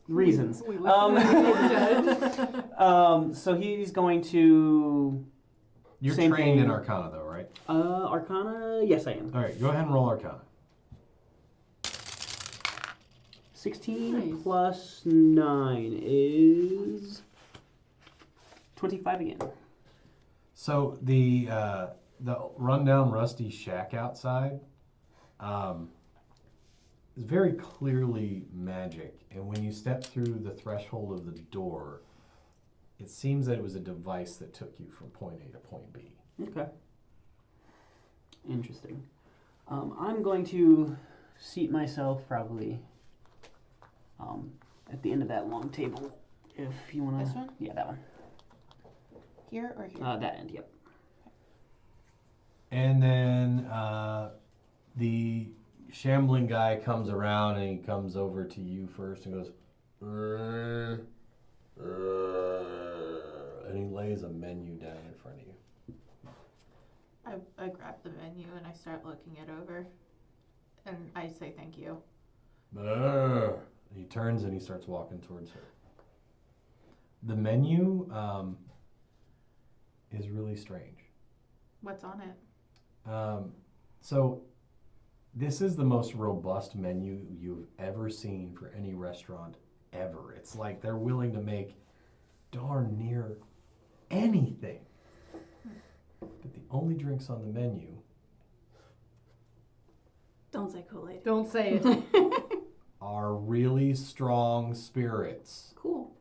Reasons. We listen to the judge. So he's going to... You're Same trained thing. in Arcana though, right? Arcana? Yes, I am. Alright, go ahead and roll Arcana. 16 Nice. plus 9 is 25 again. So the rundown rusty shack outside is very clearly magic, and when you step through the threshold of the door, it seems that it was a device that took you from point A to point B. Okay. Interesting. I'm going to seat myself probably at the end of that long table. If you want to. This one? Yeah, that one. Here or here? That end, yep. And then the shambling guy comes around and he comes over to you first and goes, and he lays a menu down in front of you. I grab the menu and I start looking it over. And I say thank you. He turns and he starts walking towards her. The menu is really strange. What's on it? So this is the most robust menu you've ever seen for any restaurant ever. It's like they're willing to make darn near anything. But the only drinks on the menu Don't say Kool-Aid. Don't say it. are really strong spirits. Cool.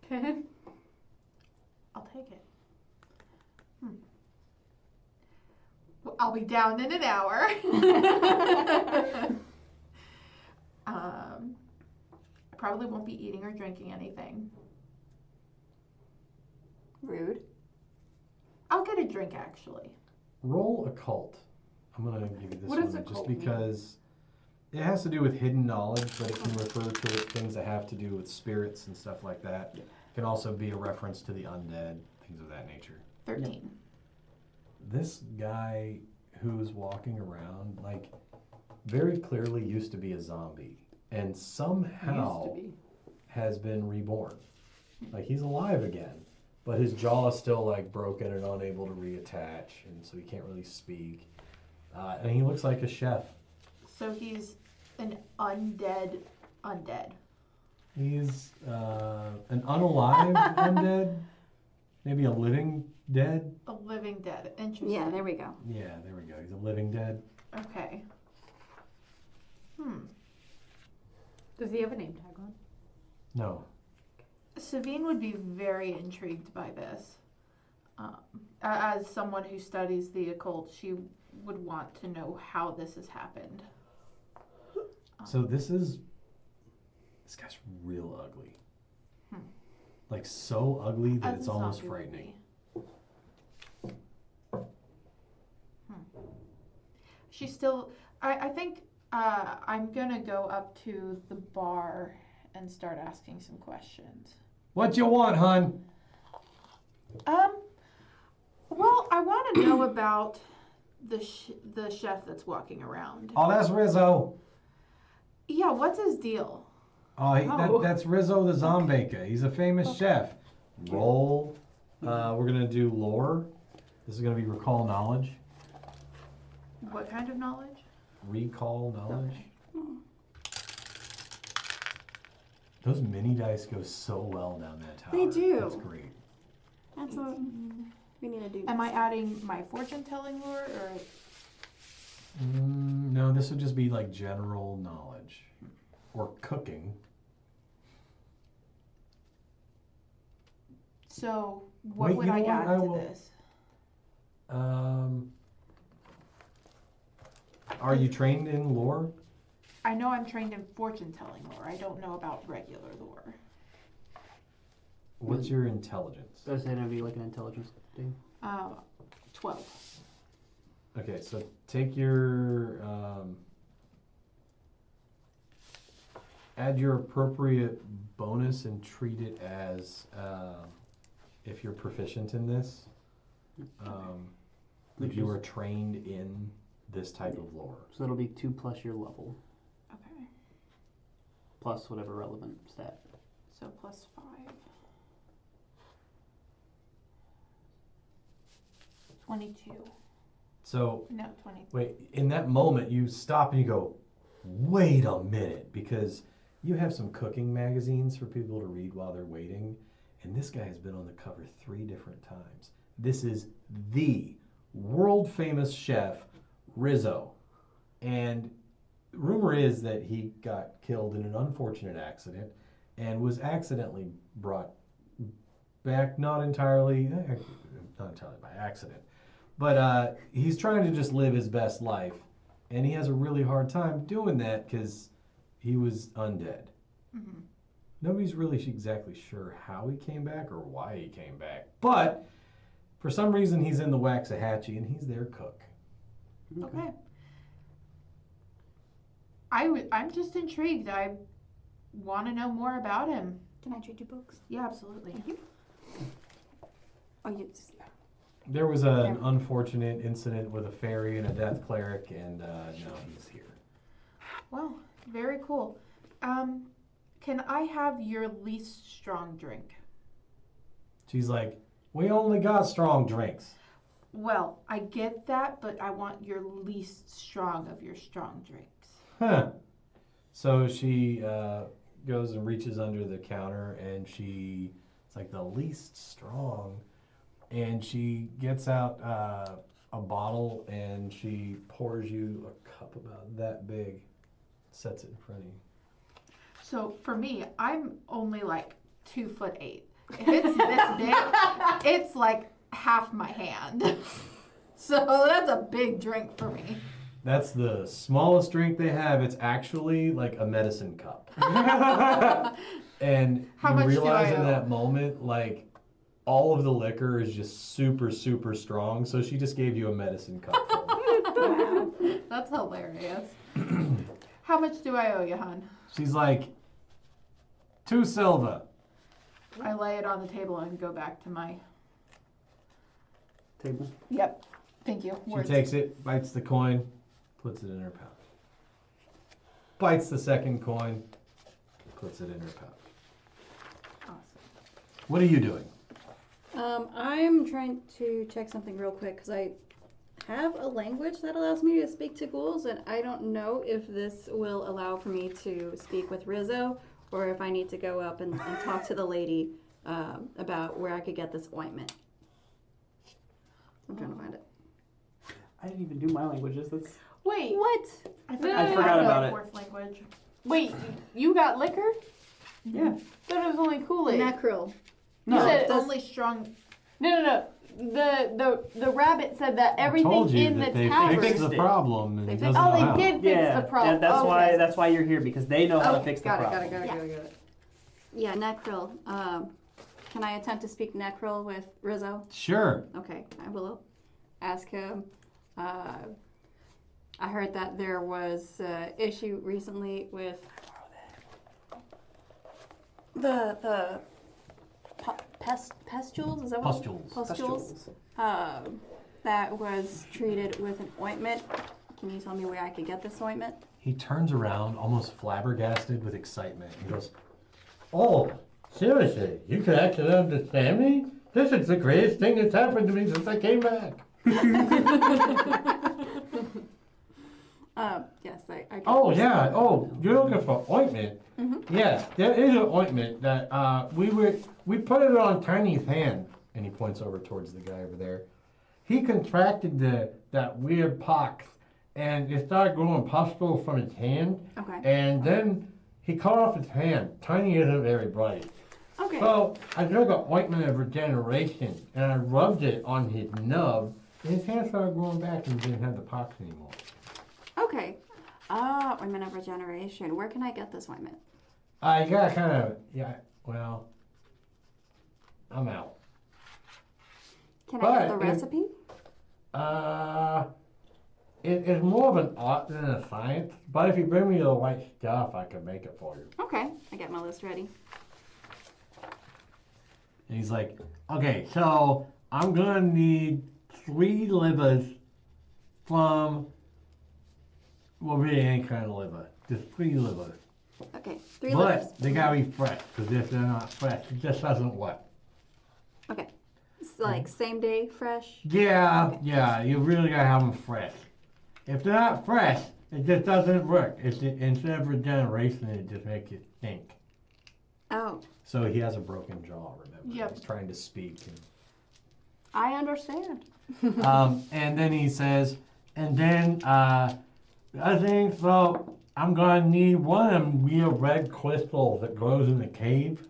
Okay. I'll take it. Well, I'll be down in an hour. I probably won't be eating or drinking anything. Rude. I'll get a drink actually. Roll occult. I'm going to give you this What one does just occult mean? because it has to do with hidden knowledge, but it can refer to things that have to do with spirits and stuff like that. Yeah. It can also be a reference to the undead, things of that nature. 13. This guy who's walking around, like, very clearly used to be a zombie and somehow Used to be. has been reborn. Like, he's alive again, but his jaw is still, like, broken and unable to reattach, and so he can't really speak. And he looks like a chef. So he's an undead. He's an unalive undead, maybe a living dead. A living dead. Interesting. Yeah, there we go. Yeah, there we go. He's a living dead. Okay. Does he have a name tag on? No. Savine would be very intrigued by this. As someone who studies the occult, she would want to know how this has happened. So this guy's real ugly. Like so ugly that As it's a almost zombie would frightening. be. She's still. I think I'm gonna go up to the bar and start asking some questions. What you want, hun? Well, I want to know about the chef that's walking around. Oh, that's Rizzo. Yeah, what's his deal? Oh. That's Rizzo the Zombaker. He's a famous chef. Roll. We're gonna do lore. This is gonna be recall knowledge. What kind of knowledge? Recall knowledge. Okay. Those mini dice go so well down that tower. They do. That's great. That's what we need to do. Am I adding my fortune telling lore or? No, this would just be like general knowledge or cooking. So what Wait, would you know I what? add I to will- this? Are you trained in lore? I know I'm trained in fortune telling lore. I don't know about regular lore. What's your intelligence? I was saying it'd be like an intelligence thing. 12. Okay, so take your add your appropriate bonus and treat it as if you're proficient in this. If you are trained in this type of lore. So it'll be 2 plus your level, Okay. plus whatever relevant stat. So plus 5. 22. So No, 20. wait, in that moment you stop and you go, wait a minute, because you have some cooking magazines for people to read while they're waiting, and this guy has been on the cover 3 different times. This is the world famous chef Rizzo, and rumor is that he got killed in an unfortunate accident and was accidentally brought back, not entirely by accident, but he's trying to just live his best life, and he has a really hard time doing that because he was undead. Mm-hmm. Nobody's really exactly sure how he came back or why he came back, but for some reason he's in the Waxahachie and he's their cook. Okay. I'm just intrigued. I want to know more about him. Can I trade you books? Yeah, absolutely. Oh, you just, There was an unfortunate incident with a fairy and a death cleric, and now he's here. Well, very cool. Can I have your least strong drink? She's like, we only got strong drinks. Well, I get that, but I want your least strong of your strong drinks. Huh. So she goes and reaches under the counter, and it's like the least strong, and she gets out a bottle, and she pours you a cup about that big, sets it in front of you. So for me, I'm only like 2'8". If it's this big, it's like half my hand. So that's a big drink for me. That's the smallest drink they have. It's actually like a medicine cup. And How you much do realize I in owe? that moment, like, all of the liquor is just super, super strong. So she just gave you a medicine cup full. That's hilarious. How much do I owe you, hon? She's like, 2 silver. I lay it on the table and go back to my... Table. Yep. Thank you. She takes it, bites the coin, puts it in her pouch. Bites the second coin, puts it in her pouch. Awesome. What are you doing? I'm trying to check something real quick because I have a language that allows me to speak to ghouls, and I don't know if this will allow for me to speak with Rizzo or if I need to go up and talk to the lady about where I could get this ointment. I'm trying to find it. I didn't even do my languages. That's Wait, What? I forgot about it. Fourth language. wait, you got liquor? yeah. Thought it was only Kool-Aid. Necryl. You said It's it only strong. No. The rabbit said that I told everything you in that the they tavern. fixed the Fixed it. problem and They he fixed doesn't Oh, know how. they did fix Yeah, the problem. that's Okay. why you're here, because they know how to Okay, fix the got it, problem. got it. Yeah, Necryl. Can I attempt to speak Necryl with Rizzo? Sure. Okay, I will ask him. I heard that there was issue recently with the pustules. Is that what? Pustules. Pustules. That was treated with an ointment. Can you tell me where I could get this ointment? He turns around, almost flabbergasted with excitement. He goes, oh, seriously? You can actually understand me? This is the greatest thing that's happened to me since I came back. Yes, I Oh, yeah. Oh, you're looking for ointment? Mm-hmm. Yes, there is an ointment that we put it on Tiny's hand. And he points over towards the guy over there. He contracted that weird pox, and it started growing pustules from his hand. Okay. And then he cut off his hand. Tiny isn't very bright. Okay. So I took an ointment of regeneration, and I rubbed it on his nub, and his hand started growing back, and he didn't have the pox anymore. Okay. Ointment of regeneration. Where can I get this ointment? You gotta kind of, well, I'm out. Can I get But the if- recipe? It's more of an art than a science, but if you bring me the right stuff, I can make it for you. Okay. I got my list ready. And he's like, okay, so I'm gonna need 3 livers from, well, really any kind of liver. Just 3 livers. Okay. 3 But livers. they gotta be fresh, because if they're not fresh, it just doesn't work. Okay. It's like same day fresh. Yeah, you really gotta have them fresh. If they're not fresh, it just doesn't work. Instead of regeneration, it just makes you stink. Oh, So he has a broken jaw, remember? Yep. He's trying to speak. I understand. And then he says, and then I think so. I'm gonna need one of them real red crystals that grows in the cave.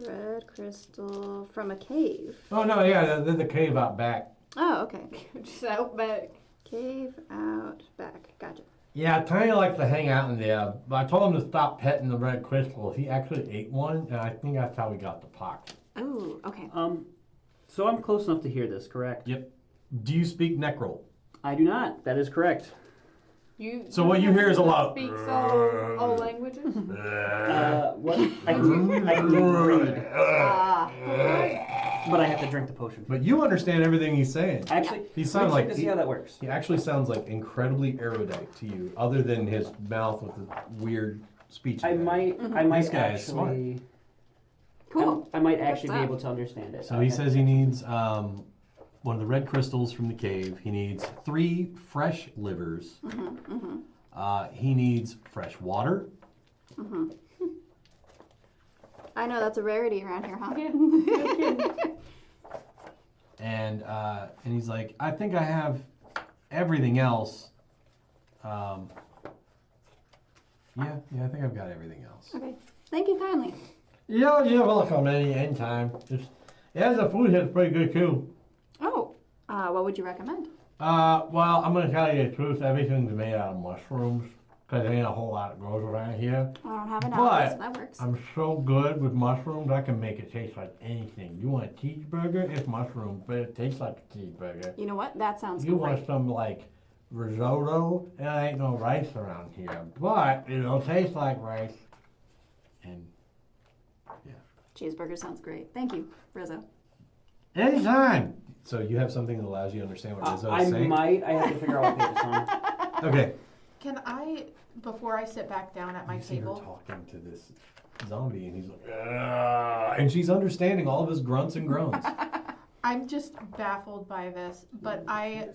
Red crystal from a cave. Oh no, yeah, there's the cave out back. Oh, okay. Just out back. Cave out back. Gotcha. Yeah, Tiny likes to hang out in there. But I told him to stop petting the red crystal. He actually ate one, and I think that's how he got the pox. Oh, okay. So I'm close enough to hear this, correct? Yep. Do you speak Necrol? I do not. That is correct. So what you hear is a lot. Speaks all languages. What? I can read, but I have to drink the potion. But you understand everything he's saying. Actually, He sounds let's check like to see how that works. he actually sounds like incredibly erudite to you, other than his mouth with the weird speech. I might This guy is smart. actually. Cool. I might actually be that. able to understand it. So he says he needs one of the red crystals from the cave. He needs 3 fresh livers. He needs fresh water. I know that's a rarity around here, huh? And he's like, I think I have everything else. Yeah, I think I've got everything else. Okay. Thank you kindly. Yeah, you're welcome anytime. The food here's pretty good too. Oh, what would you recommend? Well, I'm gonna tell you the truth. Everything's made out of mushrooms because there ain't a whole lot that grows around here. I don't have an But hour, so that works. I'm so good with mushrooms, I can make it taste like anything. You want a cheeseburger? It's mushrooms, but it tastes like a cheeseburger. You know what? That sounds You great. want some like risotto? There ain't no rice around here, but it'll taste like rice. And Cheeseburger sounds great. Thank you, Rizzo. anytime. So you have something that allows you to understand what Rizzo is saying? I have to figure out what page it's on. Okay. Can I, before I sit back down at my You see her table, talking to this zombie, and he's like, "Ugh," and she's understanding all of his grunts and groans. I'm just baffled by this, but I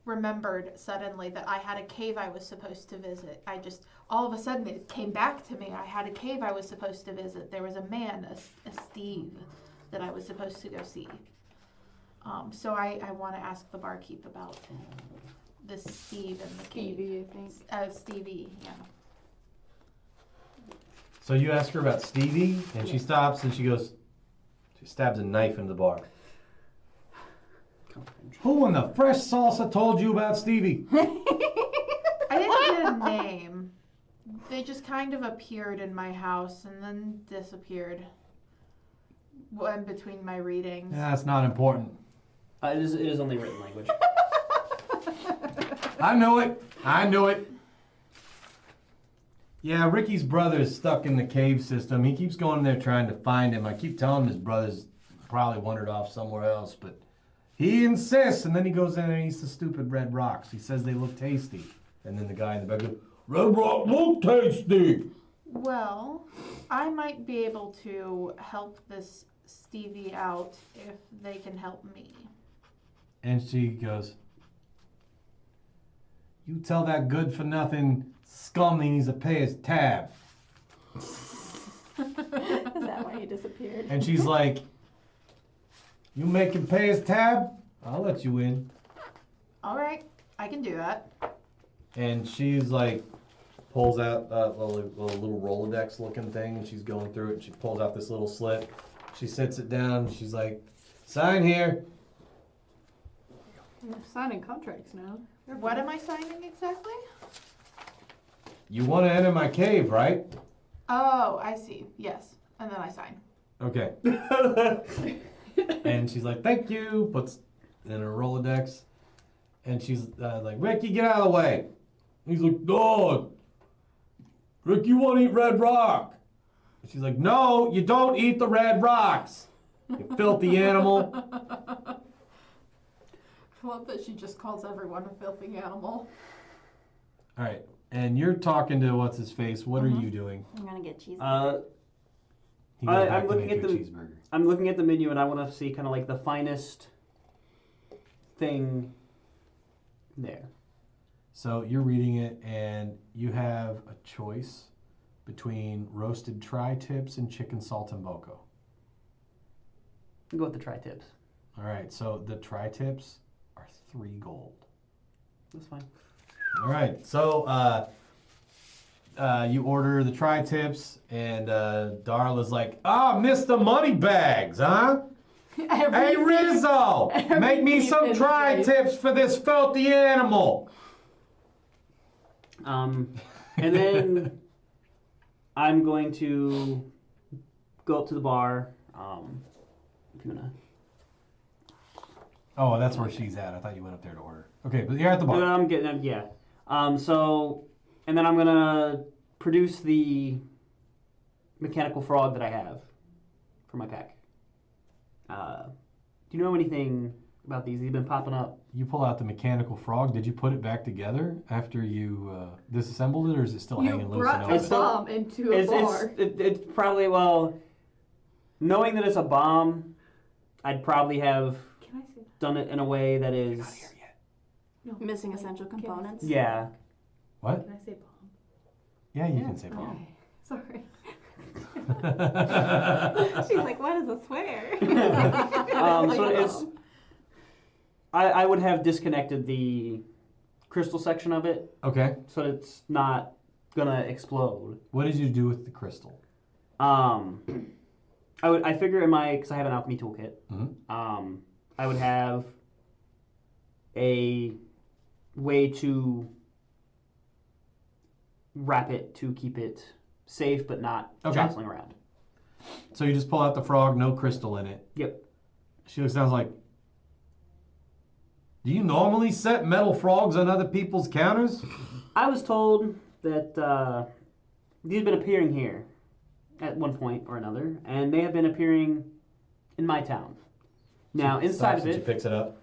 remembered suddenly that I had a cave I was supposed to visit. All of a sudden it came back to me. I had a cave I was supposed to visit. There was a man, a Steve, that I was supposed to go see. So I want to ask the barkeep about this Steve and the cave. Stevie, I think. Stevie, yeah. So you ask her about Stevie, and she stops and she stabs a knife into the bar. Who in the fresh salsa told you about Stevie? I didn't get a name. They just kind of appeared in my house and then disappeared. In between my readings. Yeah, that's not important. It is only written language. I knew it. Yeah, Ricky's brother's stuck in the cave system. He keeps going there trying to find him. I keep telling him his brother's probably wandered off somewhere else, but he insists, and then he goes in and eats the stupid red rocks. He says they look tasty. And then the guy in the back goes, "Red rock look tasty." Well, I might be able to help this Stevie out if they can help me. And she goes, "You tell that good-for-nothing scum he needs to pay his tab." Is that why he disappeared? And she's like, "You make him pay his tab? I'll let you in." All right, I can do that. And she's like, pulls out a little Rolodex looking thing, and she's going through it, and she pulls out this little slip. She sits it down, and she's like, "Sign here." We're signing contracts now. What am I signing exactly? "You want to enter my cave, right?" Oh, I see. Yes. And then I sign. Okay. And she's like, "Thank you," puts in her Rolodex. And she's like, "Ricky, get out of the way." He's like, "Dog, Rick, you want to eat red rock?" And she's like, "No, you don't eat the red rocks, you filthy animal." I love that she just calls everyone a filthy animal. All right. And you're talking to what's his face. What are you doing? I'm gonna get cheese. He goes back I'm to looking make at you a the cheeseburger. I'm looking at the menu and I want to see kind of like the finest thing there. So you're reading it, and you have a choice between roasted tri-tips and chicken saltimbocco. Go with the tri-tips. All right, so the tri-tips are 3 gold. That's fine. All right, so you order the tri-tips, and Darla's like, Mr. Moneybags, huh? Hey, Rizzo, make me some tri-tips for this filthy animal. And then I'm going to go up to the bar. If you wanna. Oh, that's where she's at. I thought you went up there to order. Okay, but you're at the bar. I'm getting yeah. So, and then I'm gonna produce the mechanical frog that I have for my pack. Do you know anything about these? They've been popping up. You pull out the mechanical frog. Did you put it back together after you disassembled it, or is it still hanging loose? You brought a bomb into a bar. It's probably, well, knowing that it's a bomb, I'd probably have done it in a way that is... Not here yet. No, Missing essential components. Yeah. What? Can I say bomb? Yeah, you can say bomb. Okay. Sorry. She's like, what is a swear? So it's... I would have disconnected the crystal section of it, Okay. so it's not gonna explode. What did you do with the crystal? I figure in my, because I have an alchemy toolkit. Mm-hmm. I would have a way to wrap it to keep it safe, but not jostling around. So you just pull out the frog, no crystal in it. Yep. She looks down like, do you normally set metal frogs on other people's counters? I was told that these have been appearing here at one point or another, and they have been appearing in my town. Now, inside of She it... picks it up.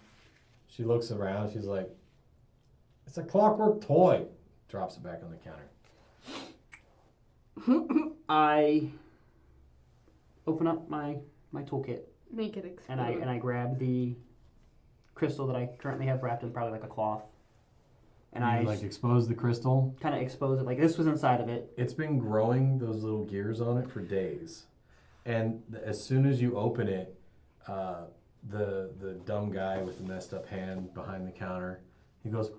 She looks around. She's like, it's a clockwork toy. Drops it back on the counter. I open up my toolkit, Make it explode. and I grab the crystal that I currently have wrapped in probably like a cloth, and You, I like expose the crystal. kind of expose it. Like this was inside of it. It's been growing those little gears on it for days, and as soon as you open it, the dumb guy with the messed up hand behind the counter, he goes,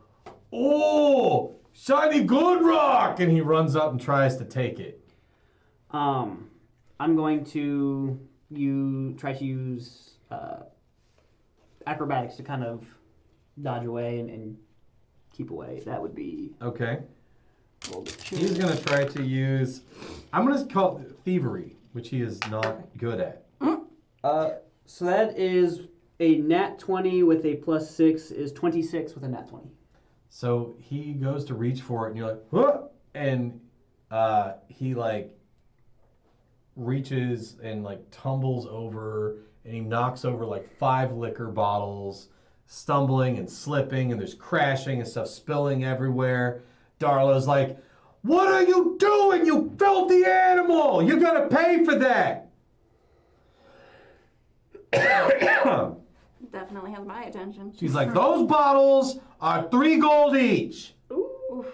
"Oh, shiny good rock!" and he runs up and tries to take it. I'm going to try to use acrobatics to kind of dodge away and keep away. That would be Okay. a little bit He's gonna try to use. I'm gonna call it thievery, which he is not good at. So that is a nat 20 with a +6 is 26 with a nat 20. So he goes to reach for it, and you're like, "Huh!" And he like reaches and like tumbles over, and he knocks over like 5 liquor bottles, stumbling and slipping, and there's crashing and stuff spilling everywhere. Darla's like, "What are you doing, you filthy animal? You're gonna pay for that." Definitely has my attention. She's like, "Those bottles are 3 gold each." Ooh.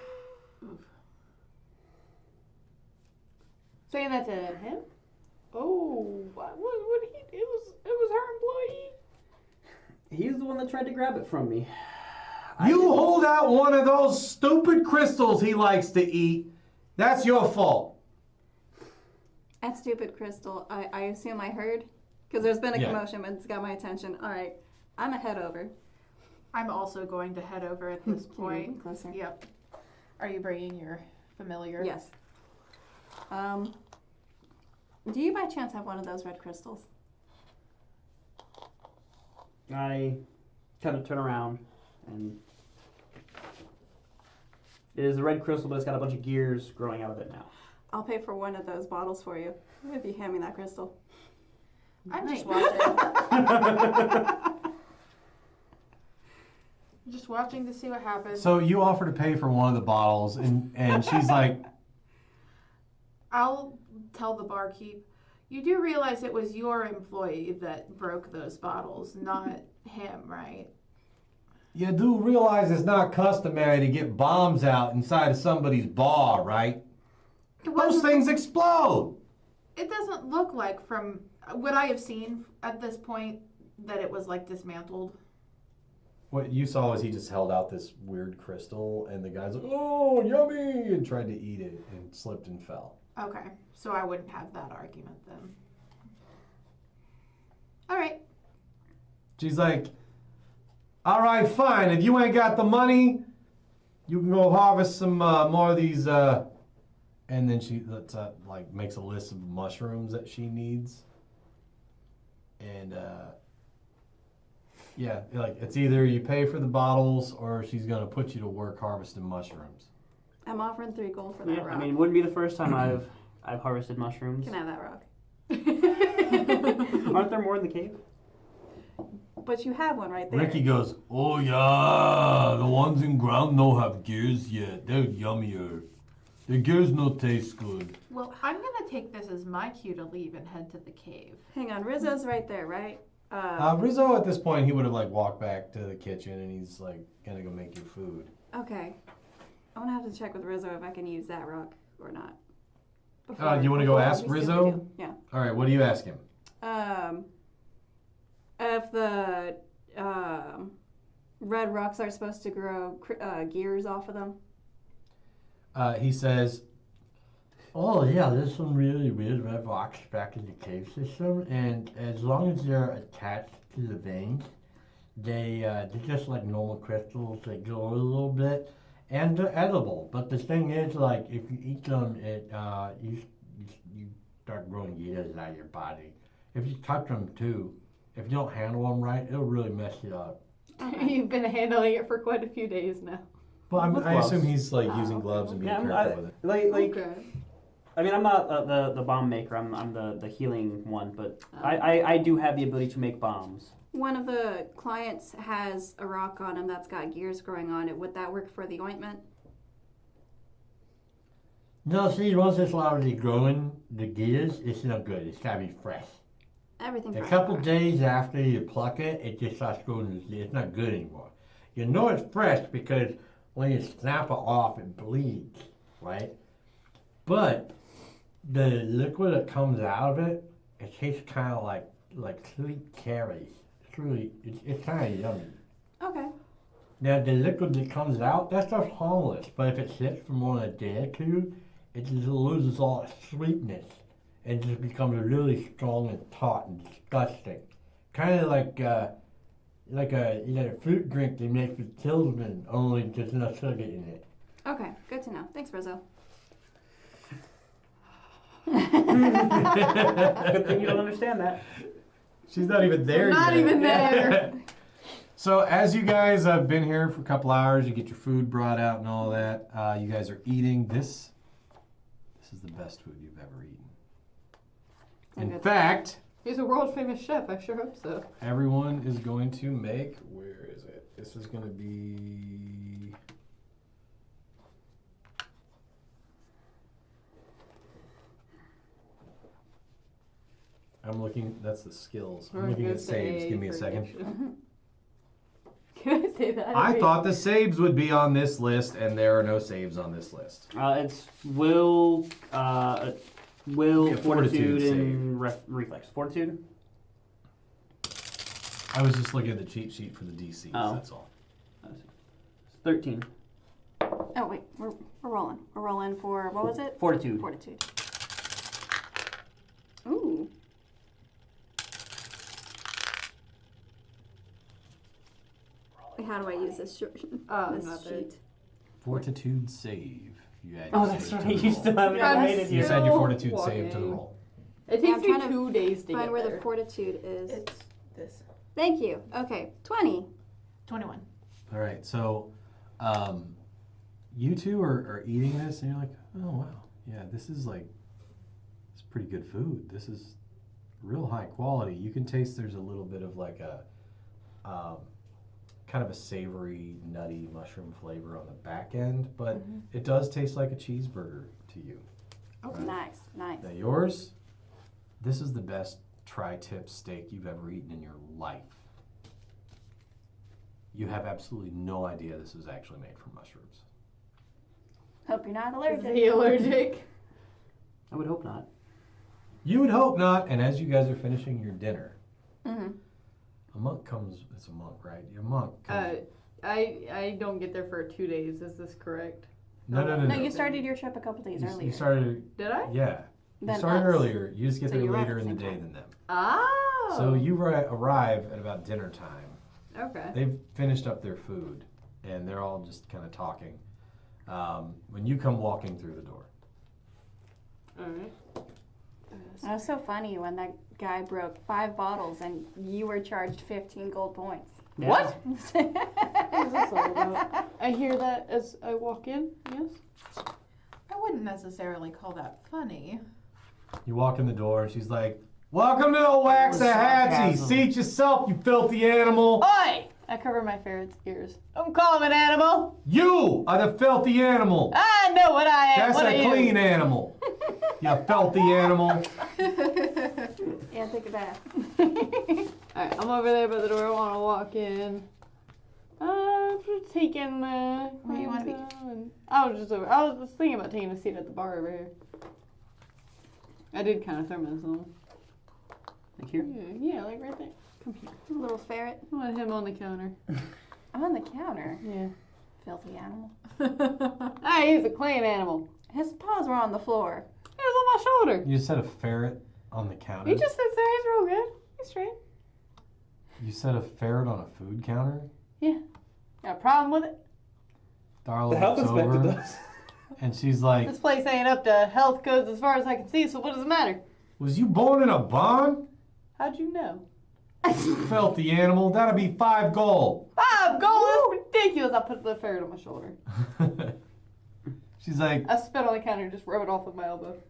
Saying that to him? Oh, what he? It was her employee. He's the one that tried to grab it from me. You hold out one of those stupid crystals he likes to eat. That's your fault. That stupid crystal, I assume I heard? Because there's been a Yeah. commotion, but it's got my attention. All right, I'm a head over. I'm also going to head over at this Can you point. move closer? Yep. Are you bringing your familiar? Yes. Do you by chance have one of those red crystals? I kind of turn around, and it is a red crystal, but it's got a bunch of gears growing out of it now. I'll pay for one of those bottles for you if you hand me that crystal. I'm just Nice. watching. Just watching to see what happens. So you offer to pay for one of the bottles, and she's like, I'll tell the barkeep, you do realize it was your employee that broke those bottles, not him, right? "You do realize it's not customary to get bombs out inside of somebody's bar, right? Those things explode." It doesn't look like, from what I have seen at this point, that it was like dismantled. what you saw was he just held out this weird crystal, and the guy's like, "Oh, yummy!" and tried to eat it and slipped and fell. Okay, so I wouldn't have that argument then. All right. She's like, "All right, fine. If you ain't got the money, you can go harvest some more of these." And then she makes a list of mushrooms that she needs. And it's either you pay for the bottles or she's gonna put you to work harvesting mushrooms. I'm offering 3 gold for that Yeah, rock. I mean, it wouldn't be the first time I've harvested mushrooms. Can I have that rock? Aren't there more in the cave? But you have one right there. Ricky goes, "Oh yeah, the ones in ground no have gears yet. They're yummier. The gears no taste good." Well, I'm gonna take this as my cue to leave and head to the cave. Hang on, Rizzo's right there, right? Rizzo at this point, he would have walked back to the kitchen and he's gonna go make your food. Okay. I'm gonna have to check with Rizzo if I can use that rock or not. You want to go ask we see what we Rizzo? do. Yeah. All right, what do you ask him? If the red rocks are supposed to grow gears off of them. He says, Oh yeah, there's some really weird red rocks back in the cave system, and as long as they're attached to the veins, they're just like normal crystals. They glow a little bit, and they're edible. But the thing is, if you eat them, you start growing gears out of your body. If you touch them too, if you don't handle them right, it'll really mess you up. Okay. You've been handling it for quite a few days now. well, With I assume gloves. he's using gloves and being Yeah, careful with it. Okay. I mean, I'm not the bomb maker. I'm the healing one, but I do have the ability to make bombs. One of the clients has a rock on him that's got gears growing on it. Would that work for the ointment? No, see, once it's already growing, the gears, it's no good. It's gotta be fresh. Everything. A fresh. couple days after you pluck it, it just starts growing. It's not good anymore. You know it's fresh because when you snap it off, it bleeds, right? But the liquid that comes out of it, it tastes kind of like sweet cherries. It's kind of yummy. Okay. Now the liquid that comes out, that stuff's harmless, but if it sits for more than a day or two, it just loses all its sweetness and just becomes really strong and taut and disgusting. Kind of like a fruit drink they make with Tillsman, only there's no sugar in it. Okay. Good to know. Thanks, Rizzo. Good thing you don't understand that. She's not even there yet. Not even there. So as you guys have been here for a couple hours, you get your food brought out and all that. You guys are eating. This is the best food you've ever eaten. In fact, He's a world famous chef. I sure hope so. everyone is going to make. Where is it? This is going to be. I'm looking. That's the skills. I'm looking at saves. Give me a second. Can I say that? I thought the saves would be on this list, and there are no saves on this list. It's will, Be a fortitude fortitude, and reflex. Fortitude. I was just looking at the cheat sheet for the DCs. Oh. That's all. 13. Oh wait, we're rolling. We're rolling for what was it? Fortitude. Fortitude. Ooh. Wait, how do I use this, this not there. sheet? Fortitude save. You add Oh, your that's save to right. the You roll. still haven't Yeah, made it You yet. just add your Still fortitude save to the walking. roll. It Yeah, takes I'm me trying to 2 days to Find get where there. the fortitude is. It's this. Thank you. Okay, 20. 21. All right, so you two are eating this, and you're like, oh wow, yeah, this is it's pretty good food. This is real high quality. You can taste there's a little bit of kind of a savory, nutty mushroom flavor on the back end, but it does taste like a cheeseburger to you. Okay. Nice, nice. Now yours, this is the best tri-tip steak you've ever eaten in your life. You have absolutely no idea this was actually made from mushrooms. Hope you're not Is allergic. he allergic? I would hope not. You would hope not, and as you guys are finishing your dinner, Mm-hmm. A monk comes. It's a monk, right? A monk. Comes, I don't get there for 2 days. Is this correct? no. No, you started your trip a couple days earlier. You started. Did I? Yeah. You Than started us. earlier. You just get So there you arrived later at in the the same day time. than them. Oh. So you arrive at about dinner time. Okay. They've finished up their food, and they're all just kind of talking. When you come walking through the door. All right. That was so funny when that guy broke 5 bottles and you were charged 15 gold points. Yeah. What? What is this all about? I hear that as I walk in. Yes. I wouldn't necessarily call that funny. You walk in the door, and she's like, "Welcome to the Waxahachie. Sarcasm. Seat yourself, you filthy animal. Oi! I cover my ferret's ears. Don't call him an animal. You are the filthy animal. I know what I am. That's what a are clean you? animal. You filthy animal." Yeah, take a bath. Alright, I'm over there by the door. I want to walk in. Taking the. Where you wanna be? I was just thinking about taking a seat at the bar over here. I did kind of throw myself. Like here? Yeah, like right there. Come here. Little ferret. I want him on the counter. On the counter. Yeah. Filthy animal. Hey, he's a clean animal. His paws were on the floor. He was on my shoulder. You said a ferret on the counter. He just sits there. He's real good. He's straight. You said a ferret on a food counter. Got a problem with it? Darla The health looks inspector over, does. and she's like, This place ain't up to health codes as far as I can see, so what does it matter? "Was you born in a barn? How'd you know? Filthy animal. That'll be 5 gold." 5 gold? That's ridiculous. I put the ferret on my shoulder. She's like, I spit on the counter and just rub it off with my elbow.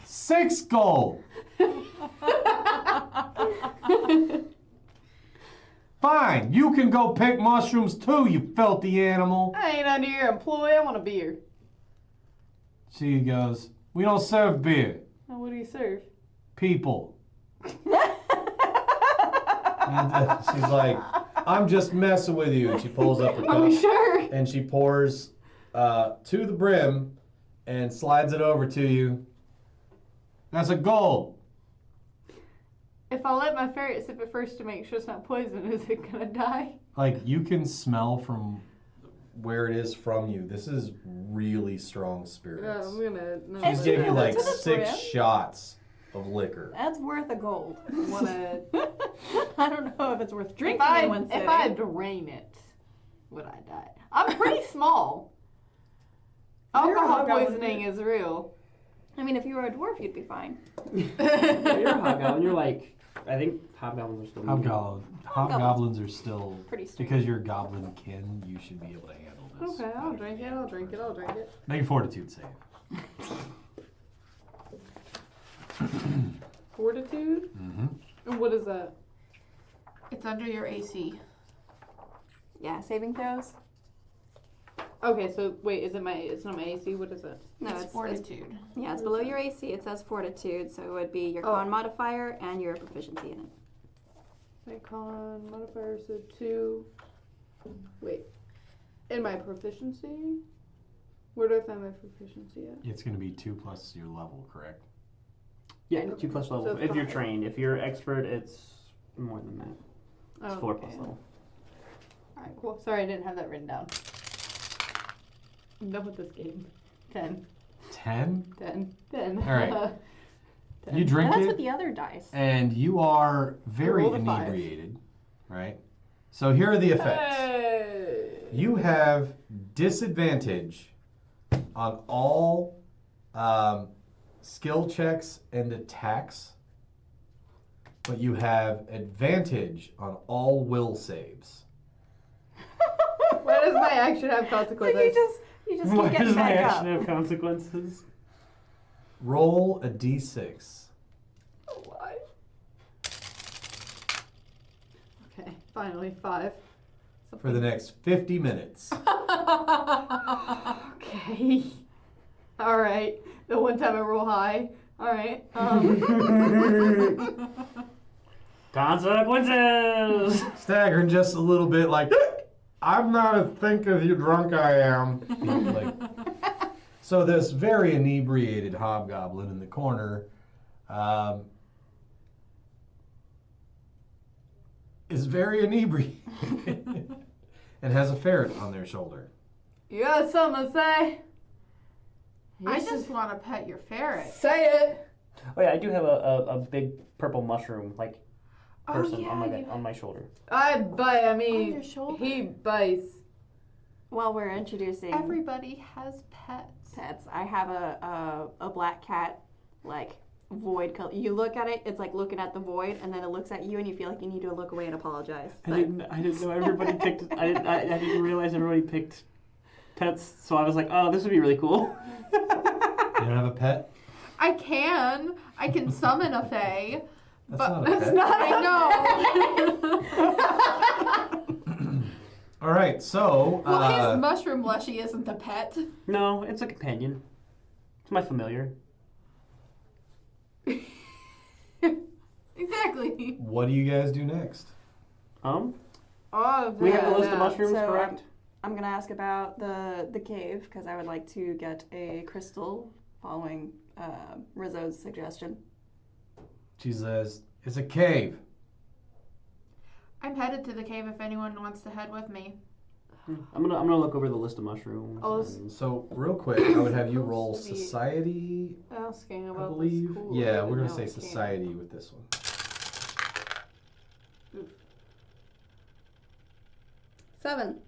6 gold. Fine, you can go pick mushrooms too, you filthy animal. I ain't under your employee. I want a beer. She goes, "We don't serve beer, Now, what do you serve? people." And she's like, "I'm just messing with you." And she pulls up her Are we cup sure? and she pours to the brim and slides it over to you. "That's a gold." If I let my ferret sip it first to make sure it's not poison, is it gonna die? Like, you can smell from where it is from you. This is really strong spirits. I'm gonna. No, She's It's gave you true, like to the 6 brim. shots of liquor. That's worth a gold. wanna. I don't know if it's worth If drinking I in one sitting. if I drain it, would I die? I'm pretty small. You're a Alcohol hobgoblin. poisoning is real. I mean, if you were a dwarf, you'd be fine. Yeah, you're a hobgoblin. You're like, I think hobgoblins are still. Hobgoblins are still, Pretty straight. because you're goblin kin, you should be able to handle this. Okay, I'll drink it. I'll drink it. I'll drink it. Make a fortitude save. Fortitude. Mm-hmm. And what is that? It's under your AC. Yeah, saving throws. Okay, so wait, is it my? It's not my AC. What is it? No, It's it's fortitude. yeah, it's below your AC. It says fortitude, so it would be your Oh. con modifier and your proficiency in it. My con modifier, so 2. Wait. And my proficiency? Where do I find my proficiency at? It's going to be 2 plus your level, correct? Yeah, 2 plus level. So If you're 5. trained, if you're expert, it's more than that. It's 4 plus okay. level. Alright, cool. Sorry, I didn't have that written down. I'm done with this game. 10. 10? 10. All right. 10. You drink That's it, with the other dice. and you are very rolled a 5. inebriated, right? So here are the effects. Hey. You have disadvantage on all skill checks and attacks, but you have advantage on all will saves. Why does my action have consequences? You just Why keep getting does my back action up. have consequences? Roll a d6. Why? Okay, finally 5. For the next 50 minutes. Okay. All right. The one time I roll high. All right. Consequences! Staggering just a little bit, like, "I'm not as think as you drunk I am." Like, so this very inebriated hobgoblin in the corner is very inebriated and has a ferret on their shoulder. You got something to say? I just want to pet your ferret. Say it. Oh yeah, I do have a big purple mushroom like person yeah, on my shoulder. I bite. I mean, On your shoulder? he bites. While we're introducing Everybody has pets. pets, I have a black cat, like void color. You look at it, it's like looking at the void, and then it looks at you, and you feel like you need to look away and apologize. I didn't know everybody picked. I didn't realize everybody picked pets. So I was like, oh, this would be really cool. You don't have a pet? I can summon a fae. That's But not a That's pet. not. I know. All right, so Well, his mushroom lushie isn't a pet. No, it's a companion. It's my familiar. Exactly. what do you guys do next? Oh, We have a list yeah. of mushrooms, So, correct? I'm gonna ask about the cave because I would like to get a crystal following Rizzo's suggestion. She says, it's a cave. I'm headed to the cave if anyone wants to head with me. I'm gonna look over the list of mushrooms. Oh, and- So real quick, I would have you roll Supposed to be society, Asking I about believe. the school. Yeah, but we're gonna now say I can't. society with this one. 7.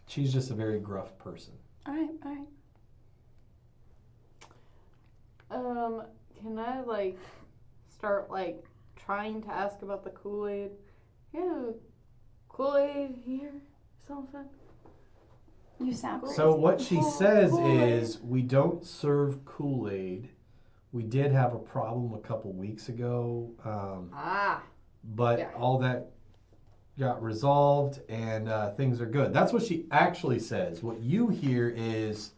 She's just a very gruff person. All right, all right. Can I start trying to ask about the Kool-Aid? Yeah, Kool-Aid here, something. You sound crazy. So what she says Kool-Aid. is, we don't serve Kool-Aid. We did have a problem a couple weeks ago, but Yeah. all that got resolved and things are good. That's what she actually says. What you hear is,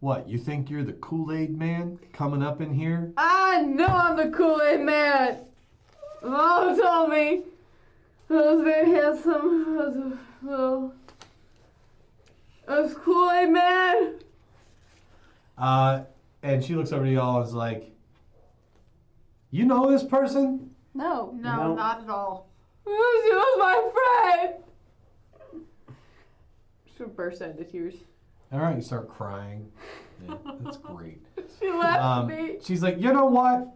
what, you think you're the Kool-Aid man coming up in here? I know I'm the Kool-Aid man. Mom told me I was very handsome. I was Kool-Aid man. And she looks over to y'all and is like, you know this person? No. No, No. not at all. She was my friend. She burst into tears. All right, you start crying. Yeah, that's great. She left me. She's like, you know what?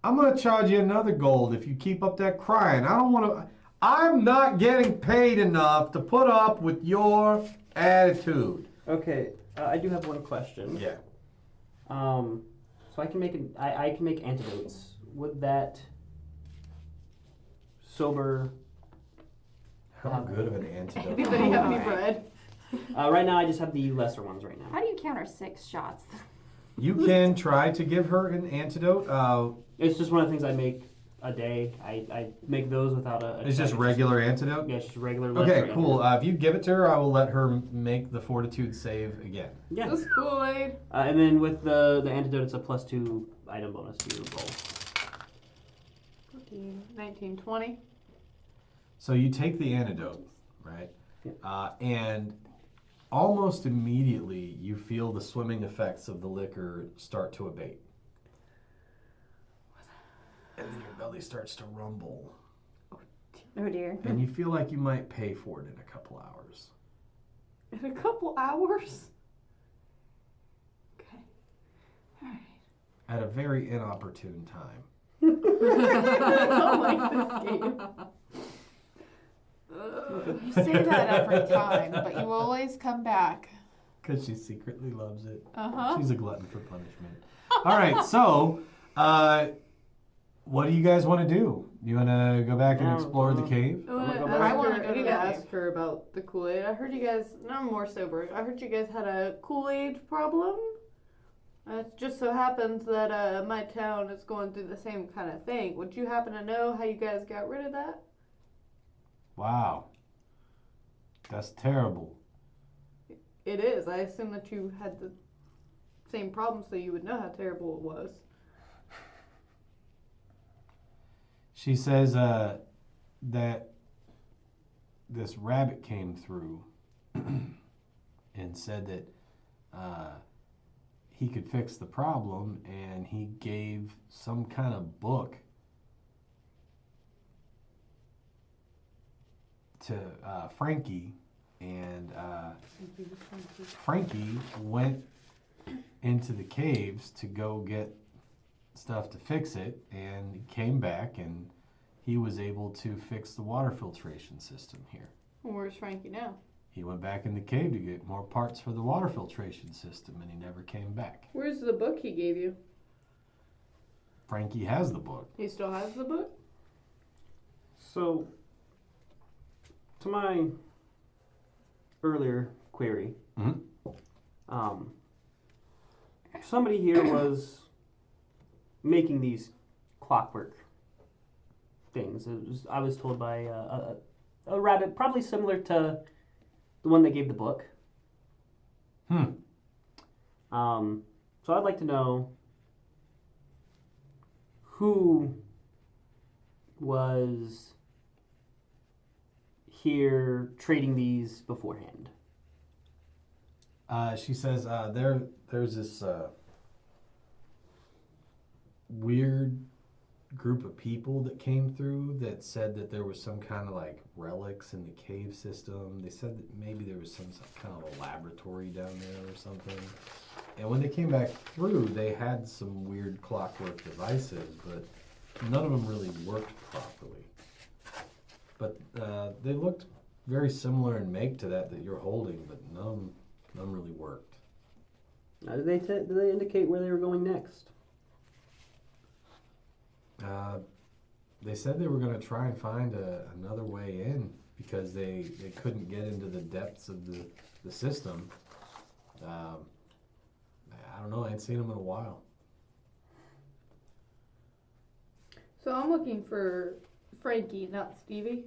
I'm gonna charge you another gold if you keep up that crying. I don't want to. I'm not getting paid enough to put up with your attitude. Okay, I do have one question. Yeah. So I can make I can make antidotes. Would that sober? How good of an antidote? Anybody have any Alright. bread? Right now, I just have the lesser ones right now. How do you counter 6 shots? You can try to give her an antidote. It's just one of the things I make a day. I make those without a. It's just regular antidote. Yeah, it's just regular. Okay, lesser cool. antidote. If you give it to her, I will let her make the fortitude save again. Yeah. This Kool-Aid. And then with the antidote, it's a +2 item bonus to your roll. 19, 20. So you take the antidote, right? Yep. And almost immediately you feel the swimming effects of the liquor start to abate. And then your belly starts to rumble. Oh dear. And you feel like you might pay for it in a couple hours. In a couple hours? Okay. Alright. At a very inopportune time. I don't like this game. You say that every time, but you always come back. Because she secretly loves it. Uh-huh. She's a glutton for punishment. All right, so what do you guys want to do? You want to go back and explore the cave? I wanna go I to need the to cave. ask her about the Kool-Aid. I heard you guys, no, I'm more sober. I heard you guys had a Kool-Aid problem. It just so happens that my town is going through the same kind of thing. Would you happen to know how you guys got rid of that? Wow. That's terrible. It is. I assume that you had the same problem, so you would know how terrible it was. She says that this rabbit came through and said that he could fix the problem, and he gave some kind of book to Frankie, and Frankie went into the caves to go get stuff to fix it, and he came back, and he was able to fix the water filtration system here. Where's Frankie now? He went back in the cave to get more parts for the water filtration system, and he never came back. Where's the book he gave you? Frankie has the book. He still has the book? So, to my earlier query, somebody here was making these clockwork things. I was told by a rabbit, probably similar to the one that gave the book. So I'd like to know who was here trading these beforehand. She says there's this weird group of people that came through that said that there was some kind of like relics in the cave system. They said that maybe there was some kind of a laboratory down there or something. And when they came back through, they had some weird clockwork devices, but none of them really worked properly. But they looked very similar in make to that you're holding, but none really worked. Now, did they indicate where they were going next? They said they were going to try and find another way in because they couldn't get into the depths of the system. I don't know. I ain't seen them in a while. So I'm looking for Frankie, not Stevie.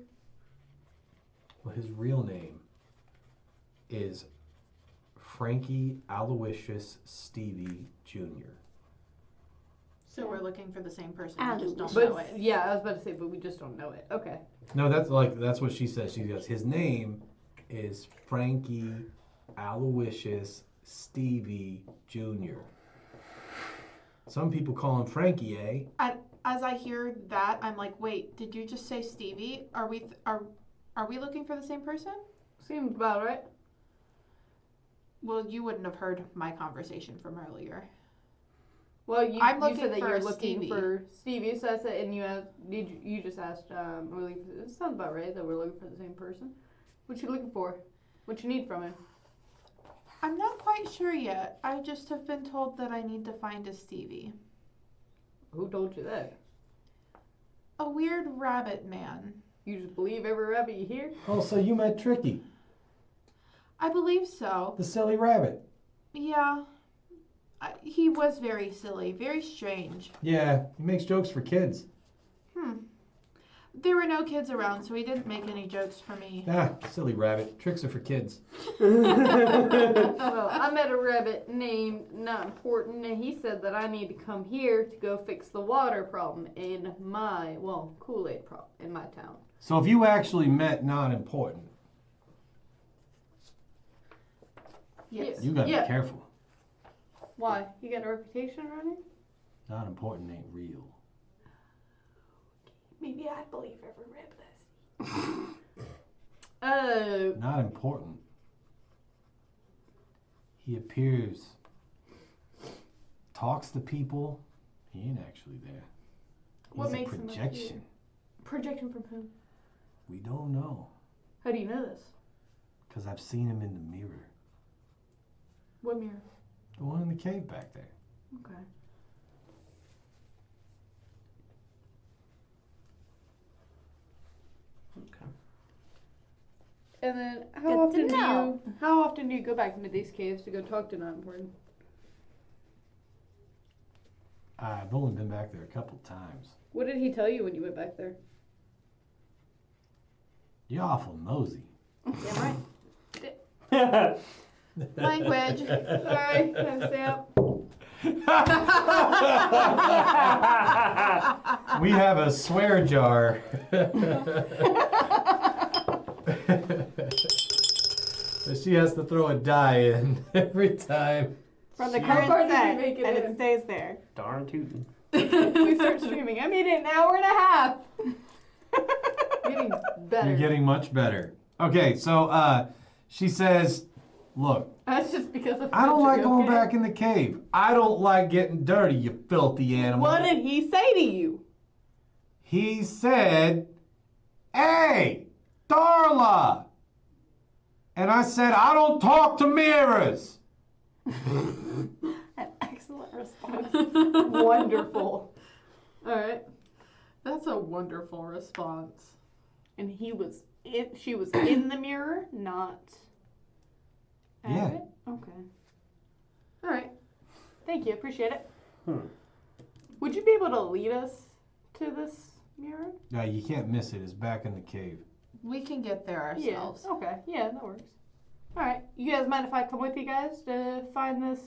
Well, his real name is Frankie Aloysius Stevie Jr. So we're looking for the same person. We just don't But know it. yeah, I was about to say, but we just don't know it. Okay. No, that's what she says. She goes, his name is Frankie Aloysius Stevie Jr. Some people call him Frankie, eh? As I hear that, I'm like, wait, did you just say Stevie? Are we looking for the same person? Seems about right. Well, you wouldn't have heard my conversation from earlier. Well, you looking said that for you're looking Stevie. for Stevie, so I said, and you just asked, it sounds about right that we're looking for the same person. What you looking for? What you need from him? I'm not quite sure yet. I just have been told that I need to find a Stevie. Who told you that? A weird rabbit man. You just believe every rabbit you hear? Oh, so you met Tricky, I believe so. the silly rabbit. Yeah. He was very silly, very strange. Yeah, he makes jokes for kids. There were no kids around, so he didn't make any jokes for me. Ah, silly rabbit. Tricks are for kids. Well, I met a rabbit named Not Important, and he said that I need to come here to go fix the water problem in my, Kool-Aid problem in my town. So if you actually met Not Important, Yes. you gotta Yeah. be careful. Why? You got a reputation around here? Not Important ain't real. Maybe I believe every rabbit I see. Not Important. He appears, talks to people. He ain't actually there. What He's makes a him appear? projection. Projection from whom? We don't know, How do you know this? because I've seen him in the mirror. What mirror? The one in the cave back there. Okay. Okay. And then Good to know. how often do you go back into these caves to go talk to Not Important? I've only been back there a couple times. What did he tell you when you went back there? You're awful nosy. Yeah, right. Language. Sorry, Sam. We have a swear jar. She has to throw a die in every time. from the Jeez. How current far did we set, make it and in? it stays there. Darn tootin'. We start streaming. I made it an hour and a half. Getting better. You're getting much better. Okay, so she says, look, That's just because of. I don't like country, going okay? back in the cave. I don't like getting dirty, you filthy animal. What did he say to you? He said, hey, Darla. And I said, I don't talk to mirrors. An excellent response. Wonderful. All right. That's a wonderful response. And she was in the mirror, not. at Yeah. it? Okay. All right. Thank you. Appreciate it. Would you be able to lead us to this mirror? No, you can't miss it. It's back in the cave. We can get there ourselves. Yeah. Okay. Yeah, that works. All right. You guys mind if I come with you guys to find this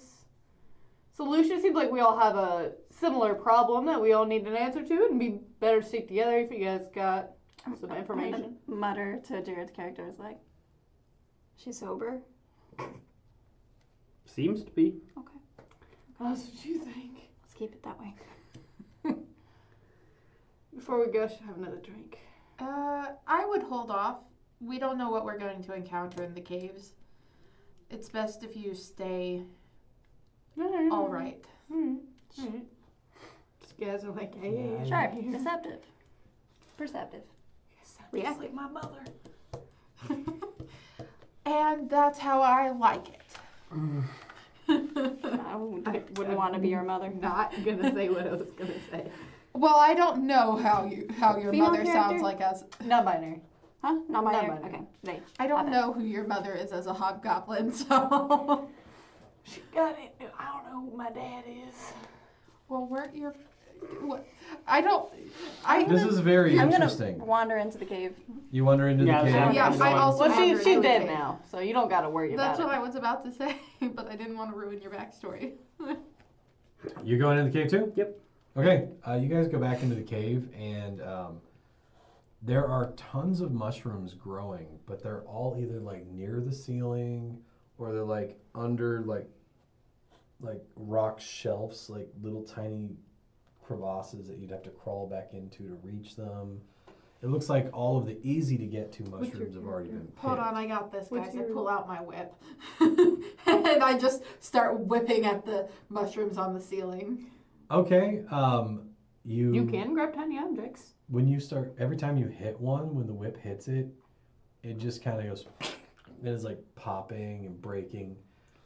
solution? Seems like we all have a similar problem that we all need an answer to. It'd be better to stick together if you guys got some information. I'm gonna mutter to Jared's character is like, she's sober. Seems to be. Okay, That's what you think. let's keep it that way. Before we go, I should have another drink. I would hold off. We don't know what we're going to encounter in the caves. It's best if you stay all right. These guys are like, hey, Sharp, deceptive, perceptive. we act like my mother. And that's how I like it. I wouldn't want to be your mother. Not gonna say what I was gonna say. Well, I don't know how your Female mother sounds character? like as Non-binary. Huh? Not my Not Okay, they. I don't Okay. know who your mother is as a hobgoblin, so She got it. I don't know who my dad is. well, weren't your what? I don't. I This is very I'm interesting. gonna wander into the cave. You wander into Yeah, the cave. Yeah, I also Well, wandered she's into dead the cave. now, so you don't gotta worry That's about what it. I was about to say, but I didn't want to ruin your backstory. You're going into the cave too? Yep. Okay, you guys go back into the cave, and there are tons of mushrooms growing, but they're all either like near the ceiling, or they're like under like rock shelves, like little tiny crevasses that you'd have to crawl back into to reach them. It looks like all of the easy to get to mushrooms have already been picked. Hold on, I got this, What's guys. I your- pull out my whip, and I just start whipping at the mushrooms on the ceiling. Okay, You can grab tiny objects. when you start, every time you hit one, when the whip hits it, it just kind of goes, and it's like popping and breaking.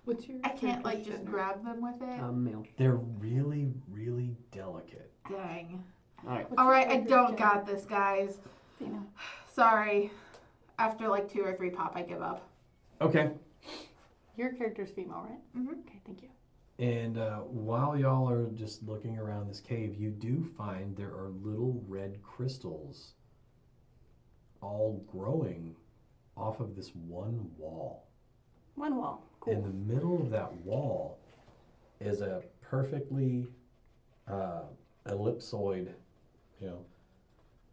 What's your? I can't like just gender? grab them with it. Male. They're really, really delicate. Dang. All right. All right, I don't got this, guys. Female. Sorry. After like 2 or 3 pop, I give up. Okay. Your character's female, right? Mhm. Okay, thank you. And while y'all are just looking around this cave, you do find there are little red crystals all growing off of this one wall. One wall. In the middle of that wall is a perfectly ellipsoid,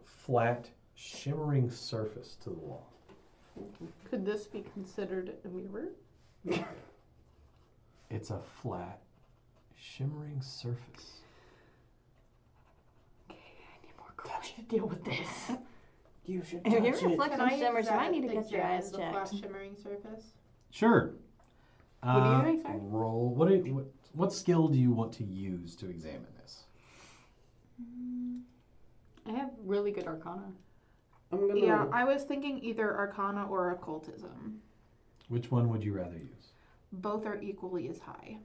flat, shimmering surface to the wall. Could this be considered a mirror? It's a flat, shimmering surface. Okay, I need more courage to deal with this. You should If your touch it. reflection shimmers, you might need to get your eyes the checked. flash shimmering surface. Sure. What are you doing, sorry? Roll. What skill do you want to use to examine this? I have really good arcana. I'm gonna. Yeah, I was thinking either Arcana or Occultism. Which one would you rather use? Both are equally as high.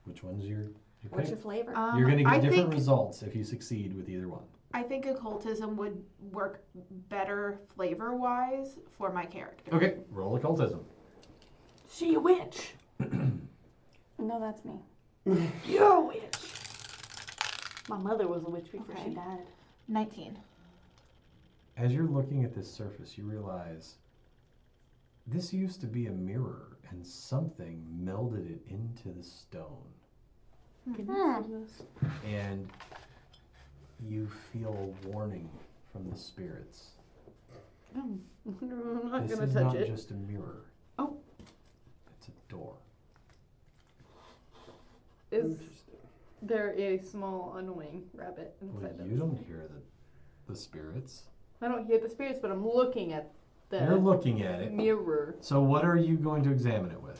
Which one's your What's pick? your flavor? You're going to get I different think, results if you succeed with either one. I think Occultism would work better flavor-wise for my character. Okay, roll occultism. She a witch. No, that's me. You're a witch. My mother was a witch before Okay. she died. 19. As you're looking at this surface, you realize this used to be a mirror and something melded it into the stone. Can you see this? And you feel a warning from the spirits. I'm not This gonna is touch not it. just a mirror. Oh. It's a door. Is there a small annoying rabbit Well, inside of you don't hear the spirits. I don't hear the spirits, but I'm looking at the You're looking at it. mirror. So what are you going to examine it with?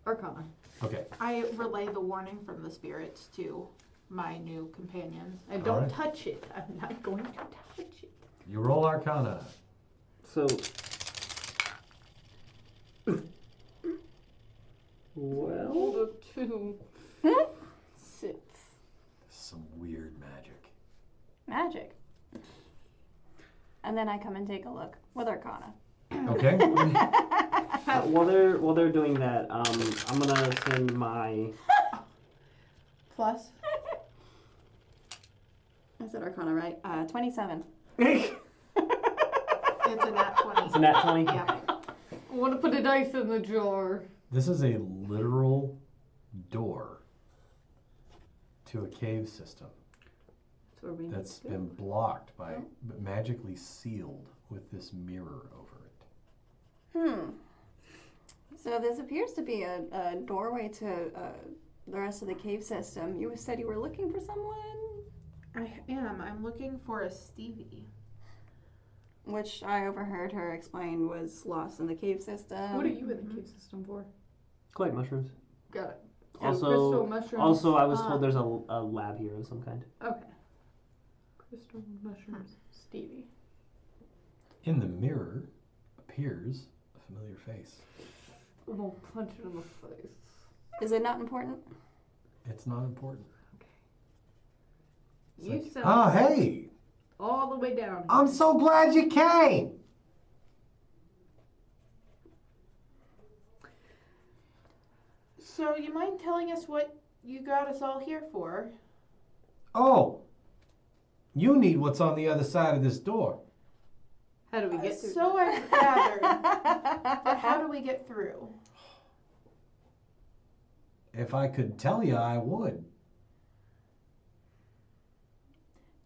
Arcana. Okay. I relay the warning from the spirits to my new companions. I don't Alright. touch it. I'm not going to touch it. You roll Arcana. So. Well. The 2 6. Some weird magic. Magic. And then I come and take a look with Arcana. Okay. While they're doing that, I'm gonna send my. Plus, I said Arcana, right? 27. it's a nat 20. It's a nat 20. Yeah. I want to put a dice in the jar. This is a literal door to a cave system That's where we need that's to been go. blocked by, but magically sealed with this mirror over it. So this appears to be a doorway to the rest of the cave system. You said you were looking for someone, I am. I'm looking for a Stevie. which I overheard her explain was lost in the cave system. What are you in the cave system for? Collect mushrooms. Got it. So Also- crystal mushrooms. Also, I was told there's a lab here of some kind. Okay. Crystal mushrooms. Stevie. In the mirror appears a familiar face. I'm gonna punch it in the face. Is it not important? It's not important. It's You like, sound oh, hey! all the way down. I'm so glad you came! So, you mind telling us what you got us all here for? Oh! You need what's on the other side of this door. How do we get through? So I've gathered. But how do we get through? If I could tell you, I would.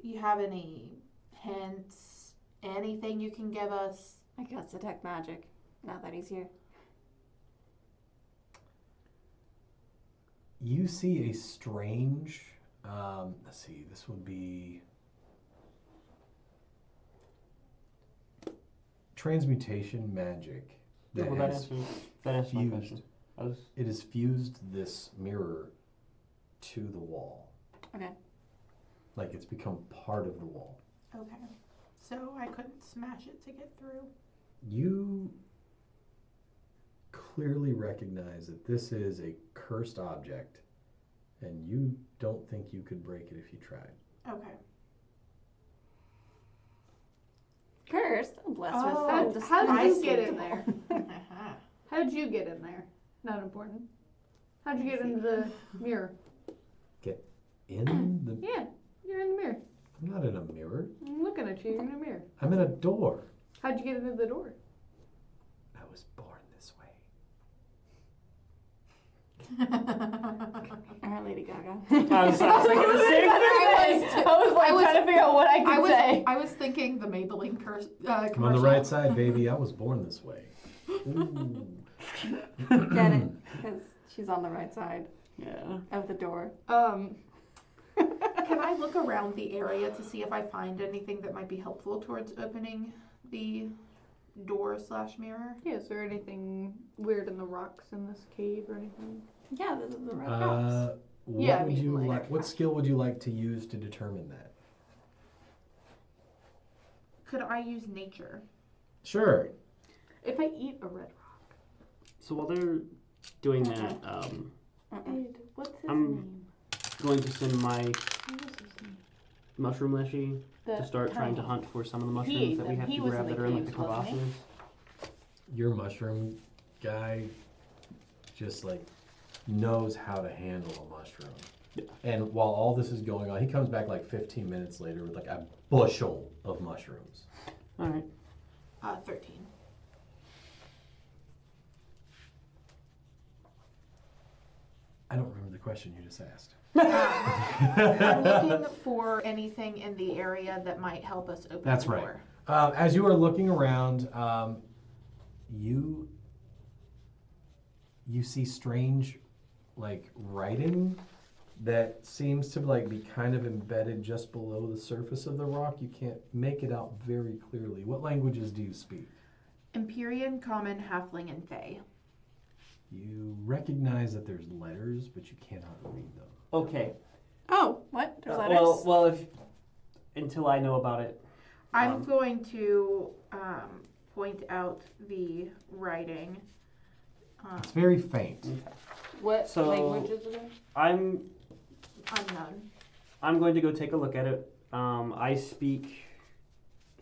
You have any hints? Anything you can give us? I guess detect magic. Now that he's here. You see a strange, let's see, this would be transmutation magic that Well, that has answers my fused. question. It has fused this mirror to the wall. Okay. Like it's become part of the wall. Okay. So I couldn't smash it to get through. You clearly recognize that this is a cursed object, and you don't think you could break it if you tried. Okay. Cursed. I'm blessed with Oh, fun. How did you get in indestructible. there? How'd you get in there? Not important. How'd you get into the mirror? In the... Yeah, you're in the mirror. I'm not in a mirror. I'm looking at you. You're in a mirror. I'm in a door. How'd you get into the door? I was born this way. All right, Lady Gaga. I was thinking the same thing. I was trying to figure out what I could say. I was thinking the Maybelline I'm commercial. on the right side, baby. I was born this way. Ooh. Get it? Because she's on the right side Yeah. of the door. Can I look around the area to see if I find anything that might be helpful towards opening the door/mirror? Yeah, is there anything weird in the rocks in this cave or anything? Yeah, the red rocks. What Yeah, I would mean, you like- like? What skill would you like to use to determine that? Could I use nature? Sure. If I eat a red rock. So while they're doing that, What's his I'm- name? going to send my What was his name? mushroom leshy The to start trying to tiny- hunt for some of the He mushrooms ate that we them. have He to was grab in the that are in like the caves, wasn't he? crevasses. Your mushroom guy just like knows how to handle a mushroom. Yeah. And while all this is going on, he comes back like 15 minutes later with like a bushel of mushrooms. All right. 13. I don't remember the question you just asked. I'm looking for anything in the area that might help us open That's the right. door. As you are looking around, you see strange, like writing that seems to like be kind of embedded just below the surface of the rock. You can't make it out very clearly. What languages do you speak? Empyrean, Common, Halfling, and Fey. You recognize that there's letters, but you cannot read them. Okay. Oh, what? There's letters? Well, if until I know about it. I'm going to point out the writing. It's very faint. What So- language is it in? I'm Unknown. going to go take a look at it. I speak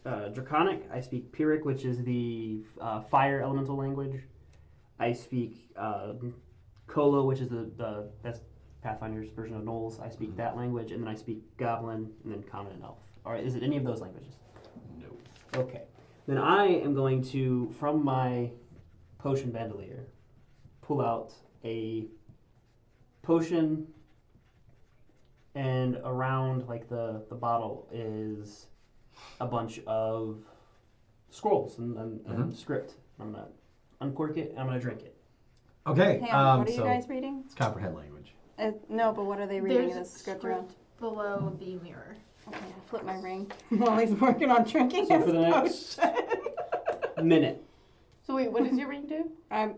Draconic. I speak Pyrrhic, which is the fire elemental language. I speak Kolo, which is the best Pathfinder's version of Knowles. I speak that language, and then I speak Goblin, and then Common and Elf. Or is it any of those languages? No. Okay. Then I am going to, from my potion bandolier, pull out a potion, and around like the bottle is a bunch of scrolls and script. I'm gonna uncork it and I'm gonna drink it. Okay. Hang on, what are you so guys reading? it's comprehend language. No, but what are they reading There's this script around? below the mirror. Okay, I flip my ring while he's working on drinking So his for the next minute. So wait, what does your ring do?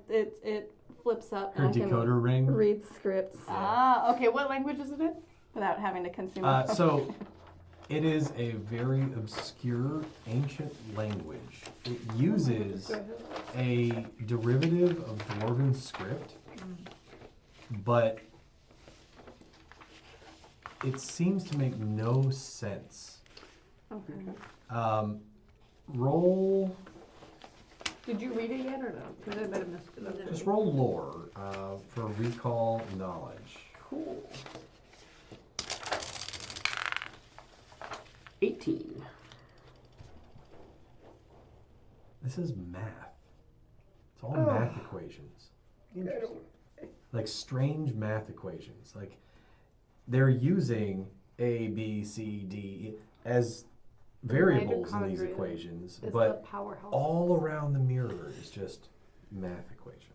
It flips up Her and I can decoder ring. read scripts Ah, okay. What language is it in? without having to consume it. So it is a very obscure ancient language. It uses a derivative of Dwarven script, but it seems to make no sense. Okay. Roll, Did you read it yet or no? Because I might have messed it up. just roll lore for recall knowledge. Cool. 18. This is math. It's all math equations. Interesting. Like strange math equations. Like they're using A, B, C, D as variables in these mitochondria equations, It's but the powerhouse. all around the mirror is just math equations.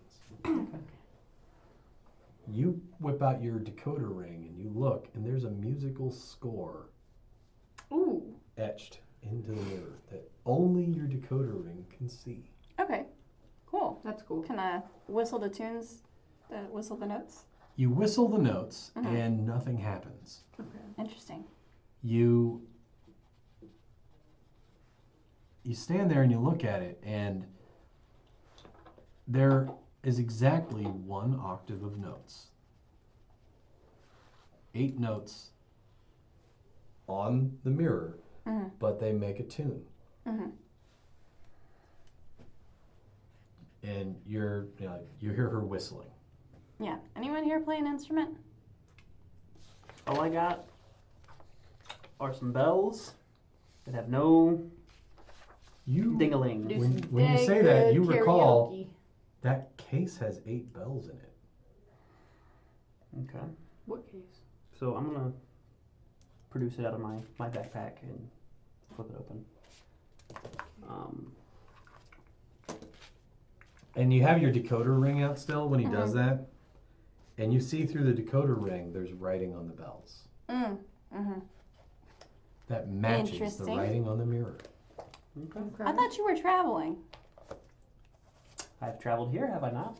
You whip out your decoder ring and you look, and there's a musical score Ooh. etched into the mirror that only your decoder ring can see. Okay. Cool. That's cool. Can I whistle the tunes? Whistle the notes? You whistle the notes and nothing happens. Okay. Interesting. You stand there and you look at it, and there is exactly one octave of notes. 8 notes on the mirror, but they make a tune. And you hear her whistling. Yeah. Anyone here play an instrument? All I got are some bells that have no You ding-a-ling. when you say that, you recall Karaoke. that case has 8 bells in it. Okay. What case? So I'm gonna produce it out of my backpack and flip it open. And you have your decoder ring out still when he does that. And you see through the decoder ring, there's writing on the bells. That matches the Interesting. writing on the mirror. Okay. I thought you were traveling. I've traveled here, have I not?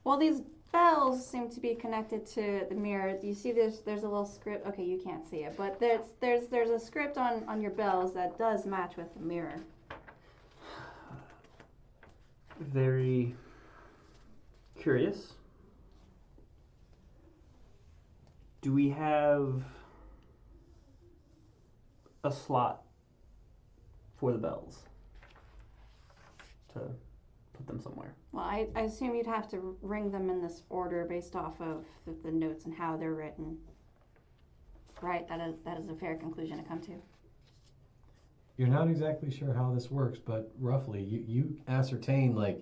Well, these bells seem to be connected to the mirror. You see there's a little script. Okay, you can't see it, but there's a script on your bells that does match with the mirror. Very curious. Do we have a slot for the bells to put them somewhere? Well, I assume you'd have to ring them in this order based off of the notes and how they're written. Right? That is a fair conclusion to come to. You're not exactly sure how this works, but roughly you ascertain like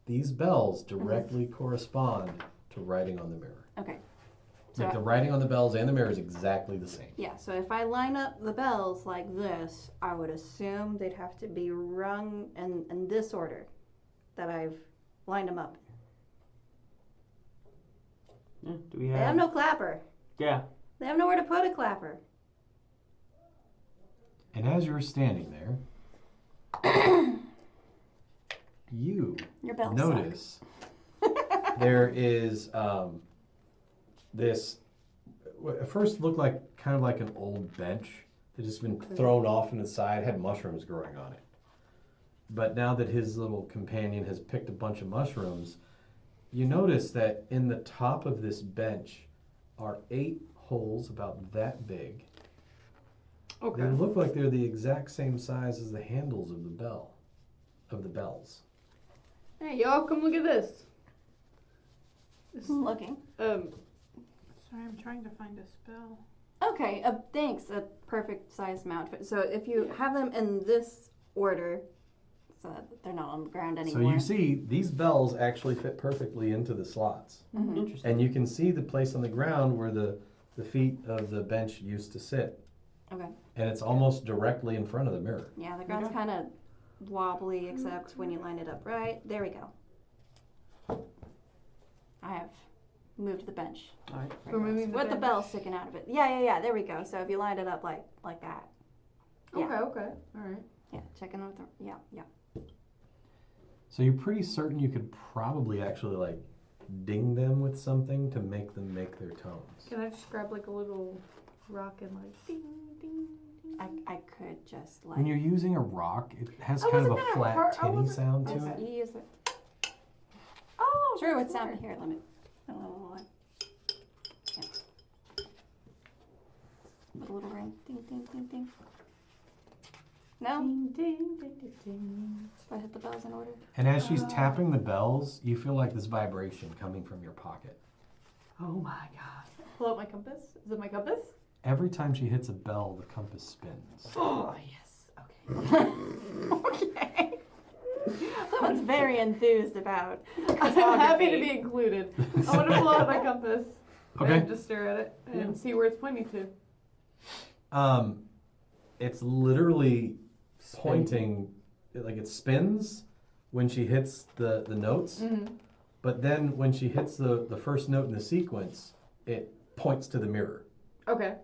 these bells directly correspond to writing on the mirror. Okay. So Like the writing on the bells and the mirror is exactly the same. yeah, so if I line up the bells like this, I would assume they'd have to be rung in this order that I've lined them up. Yeah. Do we They have have? no clapper. Yeah. They have nowhere to put a clapper. And as you're standing there, you Your bells notice there is this. At first, looked like kind of like an old bench that just been thrown off in the side, had mushrooms growing on it. But now that his little companion has picked a bunch of mushrooms, you notice that in the top of this bench are 8 holes about that big. Okay. They look like they're the exact same size as the handles of the bells. Hey, y'all, come look at this. I'm looking. Sorry, I'm trying to find a spell. Okay, thanks. A perfect size mount. So if you have them in this order, so that they're not on the ground So anymore. you see, these bells actually fit perfectly into the slots. Mhm. Interesting. And you can see the place on the ground where the feet of the bench used to sit. Okay. And it's almost directly in front of the mirror. Yeah, the ground's kind of wobbly, except when you line it up right. There we go. I have moved the bench. All right. We're moving With the bench. bell sticking out of it. Yeah. There we go. So if you lined it up like that. Yeah. Okay. All right. Yeah, checking with the, yeah. So you're pretty certain you could probably actually like ding them with something to make them make their tones. Can I just grab like a little rock and like ding, ding, ding? I could just like. When you're using a rock, it has I kind of a wasn't gonna flat, hurt- I tinny wasn't- sound to Yes, it. you use it. Oh, Sure, that's what sound smart. here? Let me. Oh, yeah. With a little ring. Ding, ding, ding, ding. No? Ding, ding, ding, ding, ding. If I hit the bells in order. And as she's tapping the bells, you feel like this vibration coming from your pocket. Oh my god. Pull out my compass. Is it my compass? Every time she hits a bell, the compass spins. Oh yes. Okay. Okay. Someone's very enthused about I'm happy to be included. I want to pull out my compass. Okay. And just stare at it and see where it's pointing to. It's literally pointing, like it spins when she hits the notes, Mm-hmm. but then when she hits the first note in the sequence, it points to the mirror. Okay.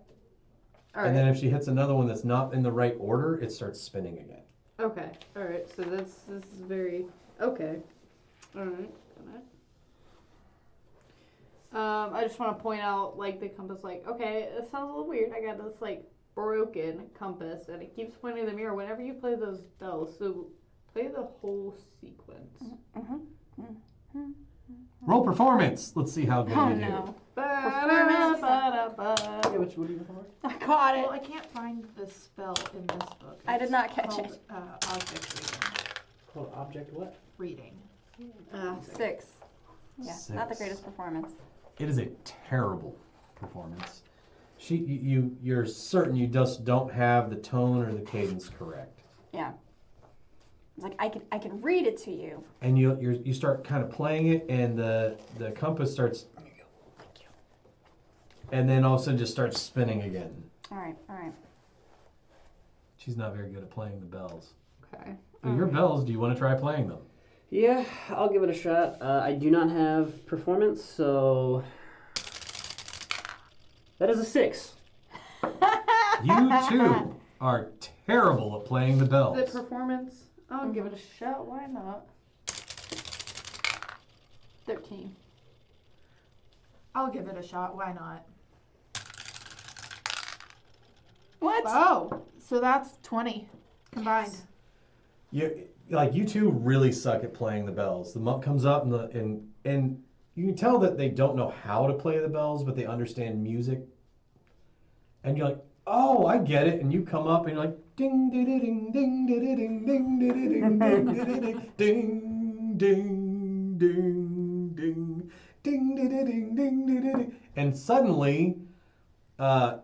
All right. And then if she hits another one that's not in the right order, it starts spinning again. Okay. All right. So this is very okay. All right. I just want to point out like the compass. Like, okay, it sounds a little weird. I got this like broken compass, and it keeps pointing to the mirror whenever you play those bells. So play the whole sequence. Roll performance. Let's see how good Oh you do. no. Ba-da-ba-da-ba. Yeah, what you looking for? I caught it. Well, I can't find the spell in this book. I did It's not catch called, it. Object Called object what? reading. 6. Yeah, not the 6. greatest performance. It is a terrible performance. You're certain you just don't have the tone or the cadence correct. Yeah. It's like I can read it to you. And you start kind of playing it, and the compass starts, and then all of a sudden just starts spinning again. All right. She's not very good at playing the bells. Okay. So your bells, do you want to try playing them? Yeah, I'll give it a shot. I do not have performance, so that is a 6. You too are terrible at playing the bells. Is it performance? I'll give it a shot. Why not? 13. I'll give it a shot. Why not? What? Oh, so that's 20 combined. You two really suck at playing the bells. The monk comes up and you can tell that they don't know how to play the bells, but they understand music. And you're like, oh, I get it. And you come up and you're like, ding, ding, ding, ding, ding, ding, ding, ding, ding, ding, ding, ding, ding, ding, ding, ding, ding, and suddenly, the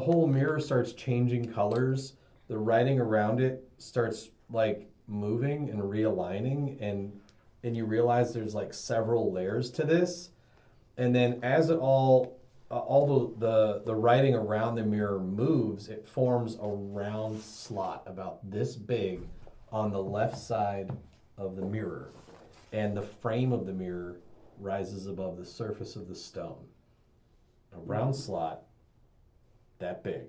whole mirror starts changing colors. The writing around it starts like moving and realigning, and you realize there's like several layers to this. And then as it all the writing around the mirror moves, it forms a round slot about this big on the left side of the mirror, and the frame of the mirror rises above the surface of the stone. A round slot that big.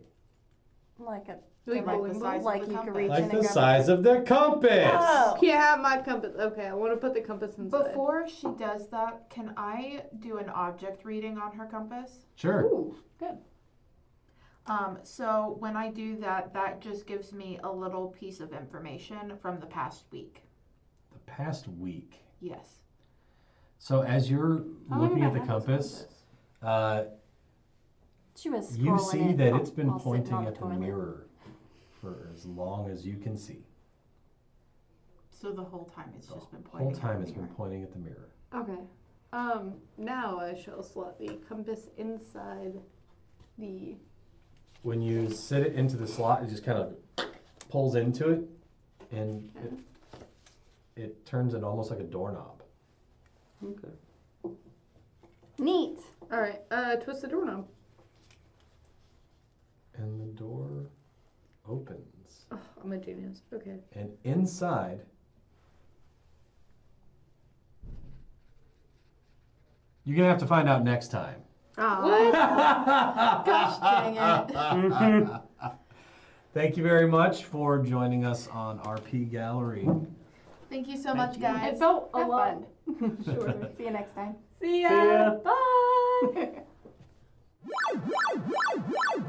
Like a Like Like bowling the ball? size like of the you could compass. reach Like in the and grab size of the compass! Oh. Can't have my compass. Okay, I want to put the compass inside. Before she does that, can I do an object reading on her compass? Sure. Ooh, good. So when I do that, that just gives me a little piece of information from the past week. The past week. Yes. So as you're How long looking have at I the had this compass, She was you scrolling see it that while- it's been while sitting pointing on at the toilet. mirror for as long as you can see. So the whole time it's just been The pointing. whole time at it's the been mirror. pointing at the mirror. Okay. Now I shall slot the compass inside the. When you sit it into the slot, it just kind of pulls into it, and it turns it almost like a doorknob. Okay. Neat. All right. Twist the doorknob. And the door opens. Oh, I'm a genius. Okay. And inside, you're going to have to find out next time. What? Gosh dang it. Thank you very much for joining us on RPGallery. Thank you so much, guys. It felt a Have lot. fun. Sure. See you next time. See ya. See ya.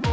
Bye.